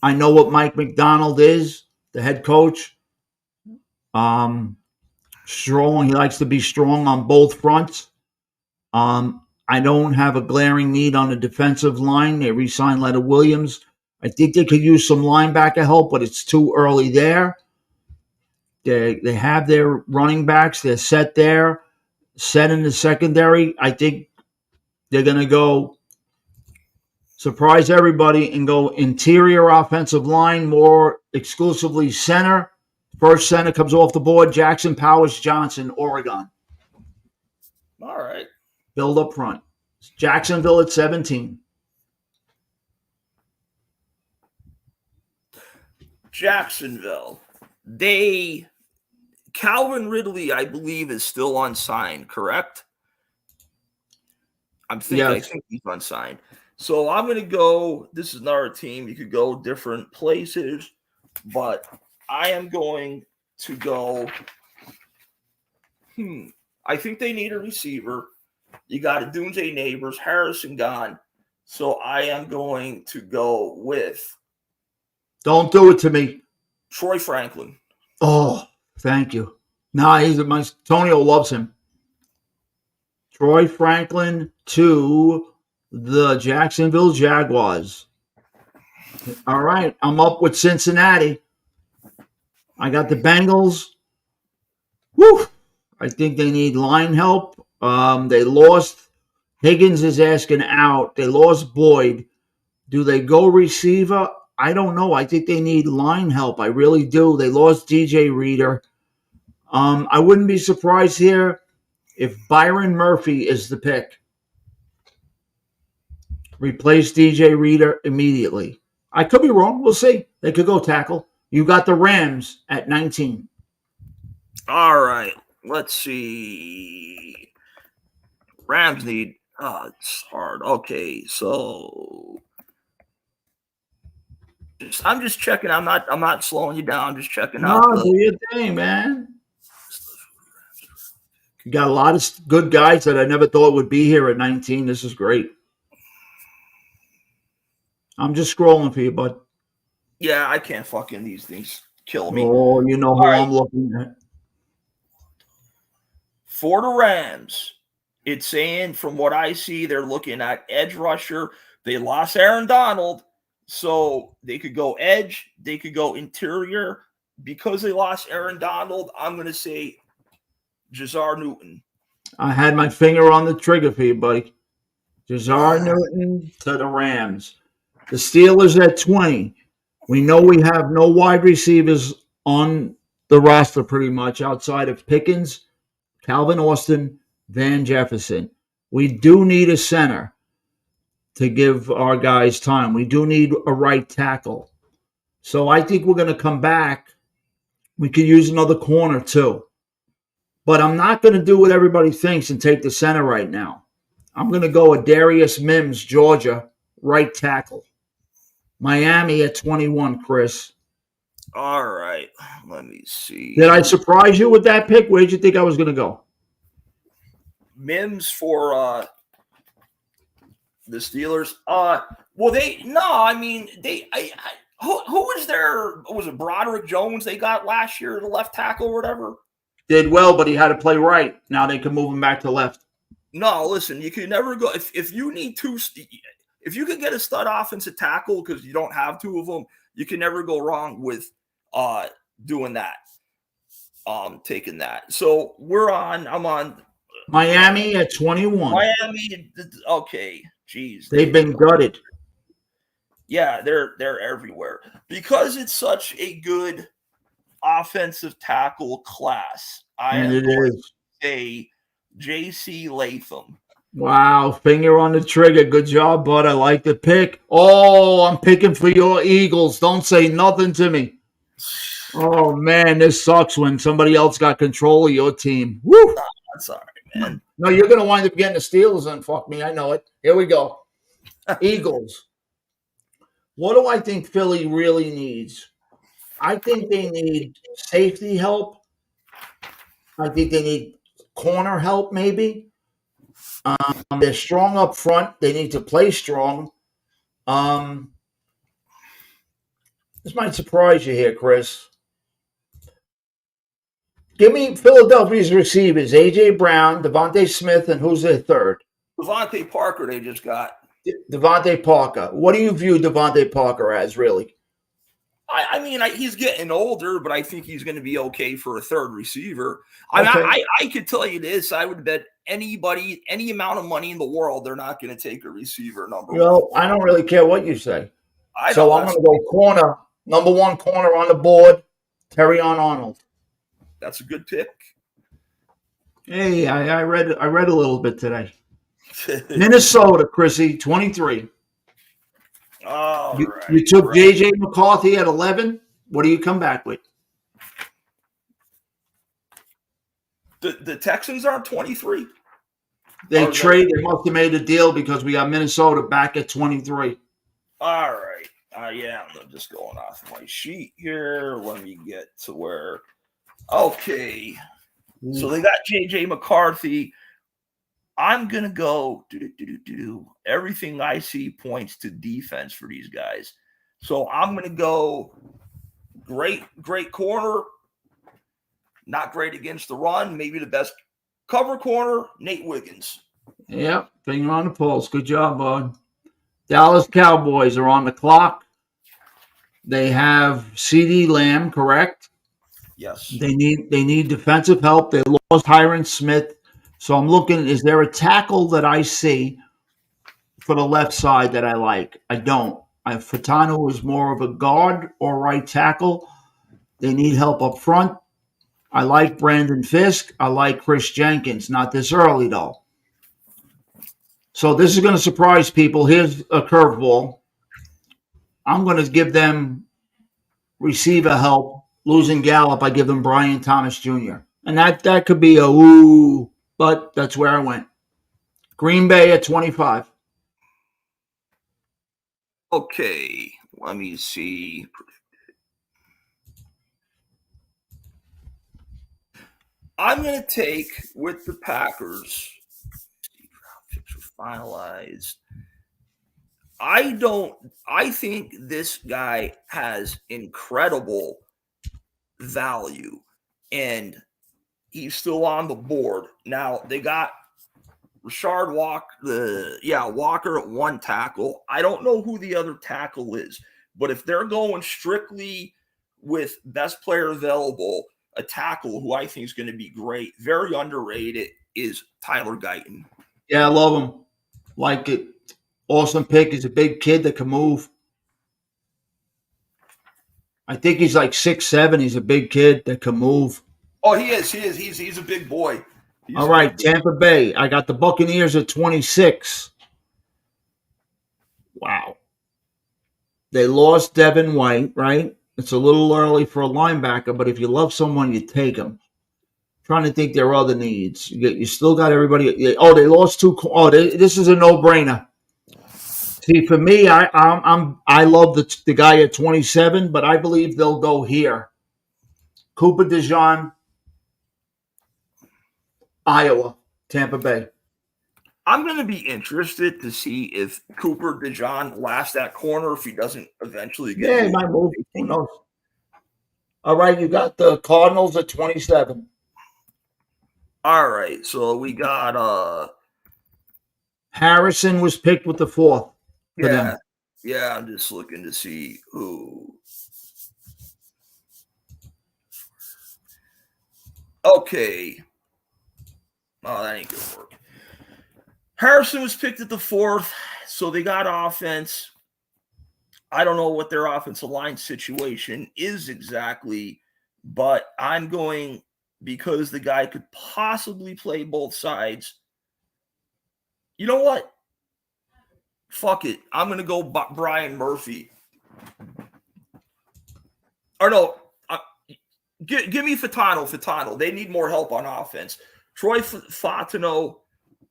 I know what Mike McDonald is, the head coach. Strong. He likes to be strong on both fronts. I don't have a glaring need on the defensive line. They re-signed Leonard Williams. I think they could use some linebacker help, but it's too early there. They have their running backs. They're set there, set in the secondary. I think they're going to go surprise everybody and go interior offensive line, more exclusively center. First center comes off the board, Jackson Powers Johnson, Oregon. All right. Build up front. Jacksonville at 17. Jacksonville. Calvin Ridley, I believe, is still unsigned, correct? I think he's unsigned. So I'm going to go, this is another team. You could go different places, but I am going to go, I think they need a receiver. You got a Dunze Neighbors, Harrison gone. So I am going to go with. Don't do it to me. Troy Franklin. Oh, thank you. Nah, Antonio loves him. Troy Franklin to the Jacksonville Jaguars. All right, I'm up with Cincinnati. I got the Bengals. Woo! I think they need line help. They lost. Higgins is asking out. They lost Boyd. Do they go receiver? I don't know. I think they need line help. I really do. They lost DJ Reader. I wouldn't be surprised here if Byron Murphy is the pick. Replace DJ Reader immediately. I could be wrong. We'll see. They could go tackle. You got the Rams at 19. All right. Let's see. Rams need. Oh, it's hard. Okay, so I'm just checking. I'm not slowing you down. I'm just checking out. No, do your thing, man. You got a lot of good guys that I never thought would be here at 19. This is great. I'm just scrolling for you, bud. Yeah, I can't fucking these things kill me. Oh, you know who I'm looking at. For the Rams, it's saying from what I see, they're looking at edge rusher. They lost Aaron Donald, so they could go edge. They could go interior. Because they lost Aaron Donald, I'm going to say Jazar Newton. I had my finger on the trigger for you, buddy. Jazar Newton to the Rams. The Steelers at 20. We know we have no wide receivers on the roster pretty much outside of Pickens, Calvin Austin, Van Jefferson. We do need a center to give our guys time. We do need a right tackle. So I think we're going to come back. We could use another corner too. But I'm not going to do what everybody thinks and take the center right now. I'm going to go with Darius Mims, Georgia, right tackle. Miami at 21, Chris. All right. Let me see. Did I surprise you with that pick? Where did you think I was going to go? Mims for the Steelers. Who was there? Was it Broderick Jones they got last year, the left tackle or whatever? Did well, but he had to play right. Now they can move him back to left. No, listen, you can never go if you need two. If you can get a stud offensive tackle because you don't have two of them, you can never go wrong with doing that. Taking that. So I'm on Miami at 21. Miami. Okay, geez, They've been gutted. Yeah, they're everywhere because it's such a good offensive tackle class. And it is. A J.C. Latham. Wow, finger on the trigger. Good job, bud. I like the pick. Oh, I'm picking for your Eagles. Don't say nothing to me. Oh, man, this sucks when somebody else got control of your team. Woo! That's all right, man. No, you're going to wind up getting the Steelers and fuck me. I know it. Here we go. Eagles. What do I think Philly really needs? I think they need safety help. I think they need corner help, maybe. They're strong up front. They need to play strong. This might surprise you here, Chris. Give me Philadelphia's receivers: A.J. Brown, Devontae Smith, and who's their third? Devontae Parker they just got. Devontae Parker. What do you view Devontae Parker as, really? I mean, he's getting older, but I think he's going to be okay for a third receiver. Okay. I could tell you this. I would bet anybody, any amount of money in the world, they're not going to take a receiver number one. I don't really care what you say. I'm going to go corner. Number one corner on the board, Terrion Arnold. That's a good pick. Hey, I read a little bit today. Minnesota, Chrissy, 23. You took J.J. McCarthy at 11. What do you come back with? The Texans aren't 23. They must have made a deal because we got Minnesota back at 23. All right. Yeah, I'm just going off my sheet here. Let me get to where. Okay. So they got J.J. McCarthy. I'm going to go everything I see points to defense for these guys. So I'm going to go great corner, not great against the run, maybe the best cover corner, Nate Wiggins. Yep, finger on the pulse. Good job, bud. Dallas Cowboys are on the clock. They have CeeDee Lamb, correct? Yes. They need defensive help. They lost Tyron Smith. So I'm looking, is there a tackle that I see for the left side that I like? I don't. Furtado is more of a guard or right tackle. They need help up front. I like Brandon Fisk. I like Chris Jenkins. Not this early, though. So this is going to surprise people. Here's a curveball. I'm going to give them receiver help. Losing Gallup, I give them Brian Thomas Jr. And that could be a ooh, but that's where I went. Green Bay at 25. Okay, let me see. I'm going to take with the Packers. Picks are finalized. I think this guy has incredible value, and he's still on the board. Now they got Rashard Walker at one tackle. I don't know who the other tackle is, but if they're going strictly with best player available, a tackle who I think is going to be great, very underrated, is Tyler Guyton. Yeah, I love him. Like it. Awesome pick. He's a big kid that can move. I think he's like 6'7". He's a big kid that can move. Oh, he is. He's a big boy. All right, Tampa Bay. I got the Buccaneers at 26. Wow. They lost Devin White, right? It's a little early for a linebacker, but if you love someone, you take them. Trying to think their other needs. You still got everybody. Oh, they lost two. Oh, this is a no-brainer. See, for me, I love the guy at 27, but I believe they'll go here. Cooper DeJean, Iowa, Tampa Bay. I'm going to be interested to see if Cooper DeJean lasts that corner, if he doesn't eventually get. Yeah, he might move. Who knows? All right, you got the Cardinals at 27. All right, so we got Harrison was picked with the 4th. Yeah, I'm just looking to see who. Okay. Oh, that ain't gonna work. Harrison was picked at the 4th, so they got offense. I don't know what their offensive line situation is exactly, but I'm going because the guy could possibly play both sides. You know what? Fuck it. I'm going to go Brian Murphy. Or no, give me Furtado. They need more help on offense. Troy Fautanu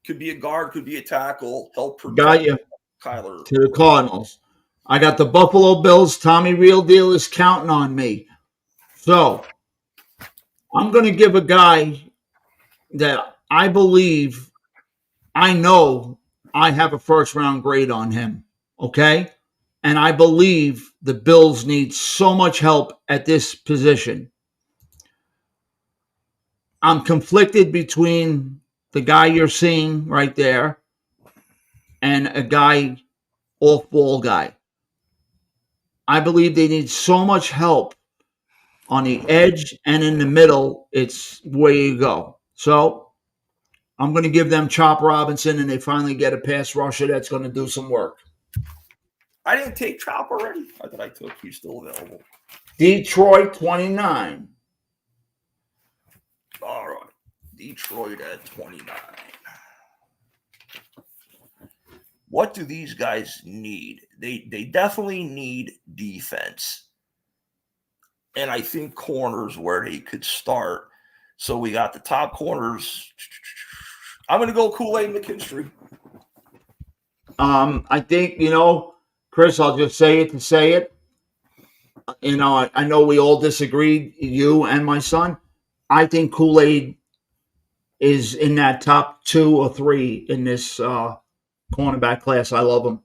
could be a guard, could be a tackle. Help protect Got you. Kyler. To the Cardinals. I got the Buffalo Bills. Tommy Real Deal is counting on me. So I'm going to give a guy that I believe, I know I have a first-round grade on him, okay? And I believe the Bills need so much help at this position. I'm conflicted between the guy you're seeing right there and a guy, off-ball guy. I believe they need so much help on the edge and in the middle. It's where you go. So I'm going to give them Chop Robinson, and they finally get a pass rusher that's going to do some work. I didn't take Chop already. I thought I took. He's still available. Detroit 29. All right. Detroit at 29. What do these guys need? They definitely need defense. And I think corners where they could start. So we got the top corners. I'm going to go Kool-Aid McKinstry. I think, Chris, I'll just say it to say it. I know we all disagreed, you and my son. I think Kool-Aid is in that top 2 or 3 in this cornerback class. I love him.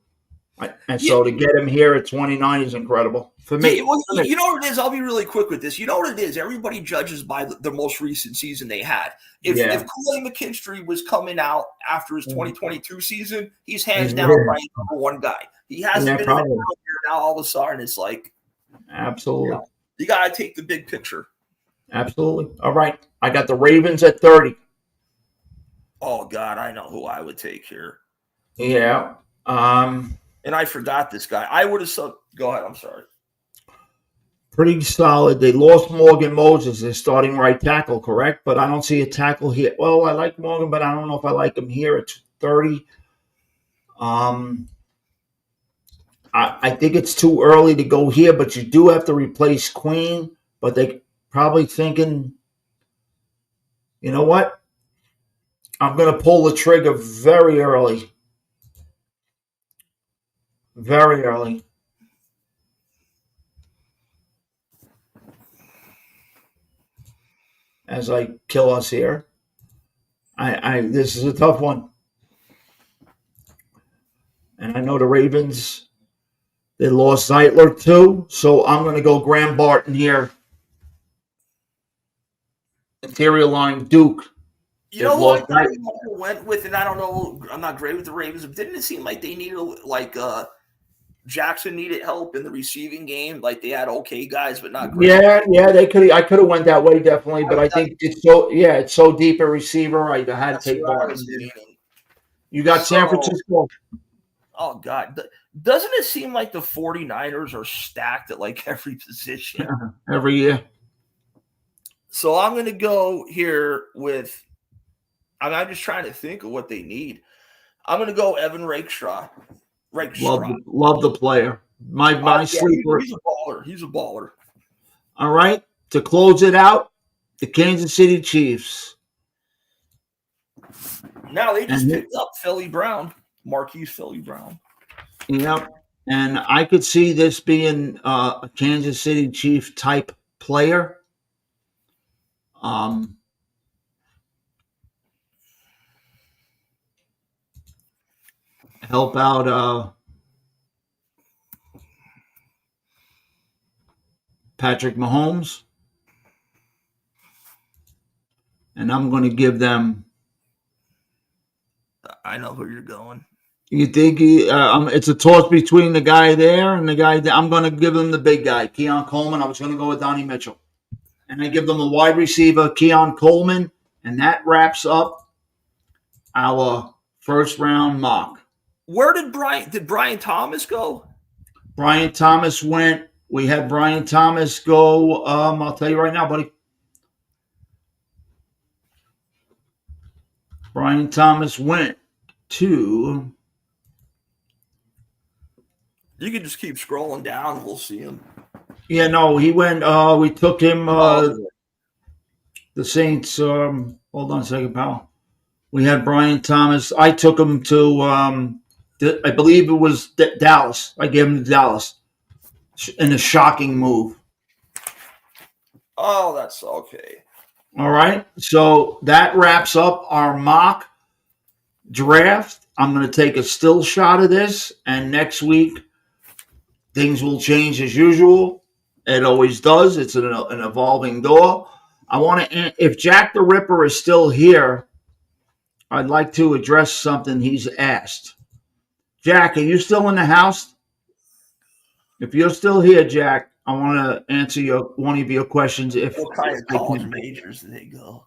And Yeah, so to get him here at 29 is incredible for me. yeah, well, you know what it is? I'll be really quick with this. You know what it is? Everybody judges by the most recent season they had. If Yeah. Kool-Aid McKinstry was coming out after his 2022 season, he's hands He's down really- probably number one guy. He hasn't Yeah, been in the probably. ground here now. All of a sudden, it's like Absolutely. you got to take the big picture. Absolutely. All right. I got the Ravens at 30. Oh God, I know who I would take here. Yeah. And I forgot this guy. I would have said, go ahead. I'm sorry. Pretty solid. They lost Morgan Moses, their starting right tackle, correct? But I don't see a tackle here. Well, I like Morgan, but I don't know if I like him here at 30. I think it's too early to go here, but you do have to replace Queen. But they probably thinking, you know what? I'm going to pull the trigger very early. Very early. As I kill us here. This is a tough one. And I know the Ravens, they lost Zeitler too. So I'm going to go Graham Barton here. Interior line, Duke. You know what I went with, and I don't know, I'm not great with the Ravens, but didn't it seem like they needed, like, Jackson needed help in the receiving game? Like they had okay guys, but not great. Yeah, they could. I could have went that way definitely, but I think it's so deep a receiver. I had to take Barton. You got San Francisco. Oh God, doesn't it seem like the 49ers are stacked at like every position every year? So I'm going to go here with. I'm just trying to think of what they need. I'm going to go Evan Rakestraw. Love the player. My sleeper. He's a baller. He's a baller. All right. To close it out, the Kansas City Chiefs. Now they just picked up Marquise Philly Brown. Yep. And I could see this being a Kansas City Chief type player. Help out Patrick Mahomes. And I'm going to give them. I know who you're going. You think it's a toss between the guy there and the guy there? I'm going to give them the big guy, Keon Coleman. I was going to go with Donnie Mitchell. And I give them a wide receiver, Keon Coleman. And that wraps up our first round mock. Where did Brian Thomas go? Brian Thomas went. We had Brian Thomas go. I'll tell you right now, buddy. Brian Thomas went to. You can just keep scrolling down and we'll see him. Yeah, no, he went. We took him. The Saints. Hold on a second, pal. We had Brian Thomas. I took him to. I believe it was Dallas. I gave him to Dallas in a shocking move. Oh, that's okay. All right. So that wraps up our mock draft. I'm going to take a still shot of this. And next week, things will change as usual. It always does. It's an evolving door. I want to, if Jack the Ripper is still here, I'd like to address something he's asked. Jack, are you still in the house? If you're still here, Jack, I want to answer one of your questions. What kind of college majors do they go?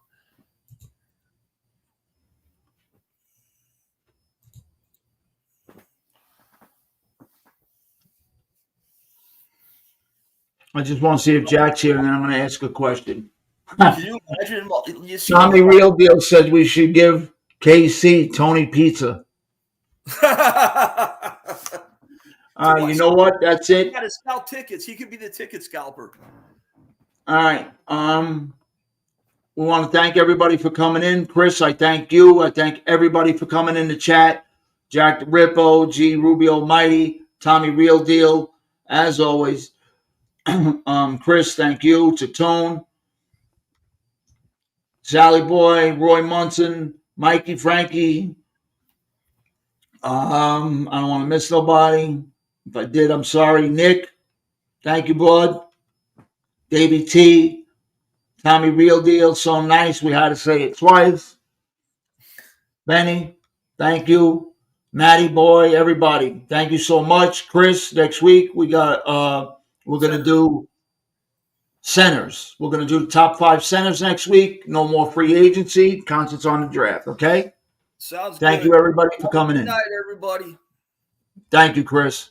I just want to see if Jack's here, and then I'm going to ask a question. Can you imagine? Tommy Real Deal said we should give KC Tony Pizza. You know what? That's it. He got to scout tickets. He could be the ticket scalper. All right. We want to thank everybody for coming in. Chris, I thank you. I thank everybody for coming in the chat. Jack the Rippo, G Rubio Mighty, Tommy Real Deal, as always. Chris, thank you. Tatone, Sally Boy, Roy Munson, Mikey, Frankie, I don't want to miss nobody. If I did, I'm sorry. Nick, thank you, bud. Davey T, Tommy Real Deal, so nice. We had to say it twice. Benny, thank you. Matty Boy, everybody, thank you so much. Chris, next week we're gonna do centers. We're gonna do the top 5 centers next week. No more free agency. Concerts on the draft. Okay. Sounds Thank good. you, everybody, for coming Good in. night, everybody. Thank you, Chris.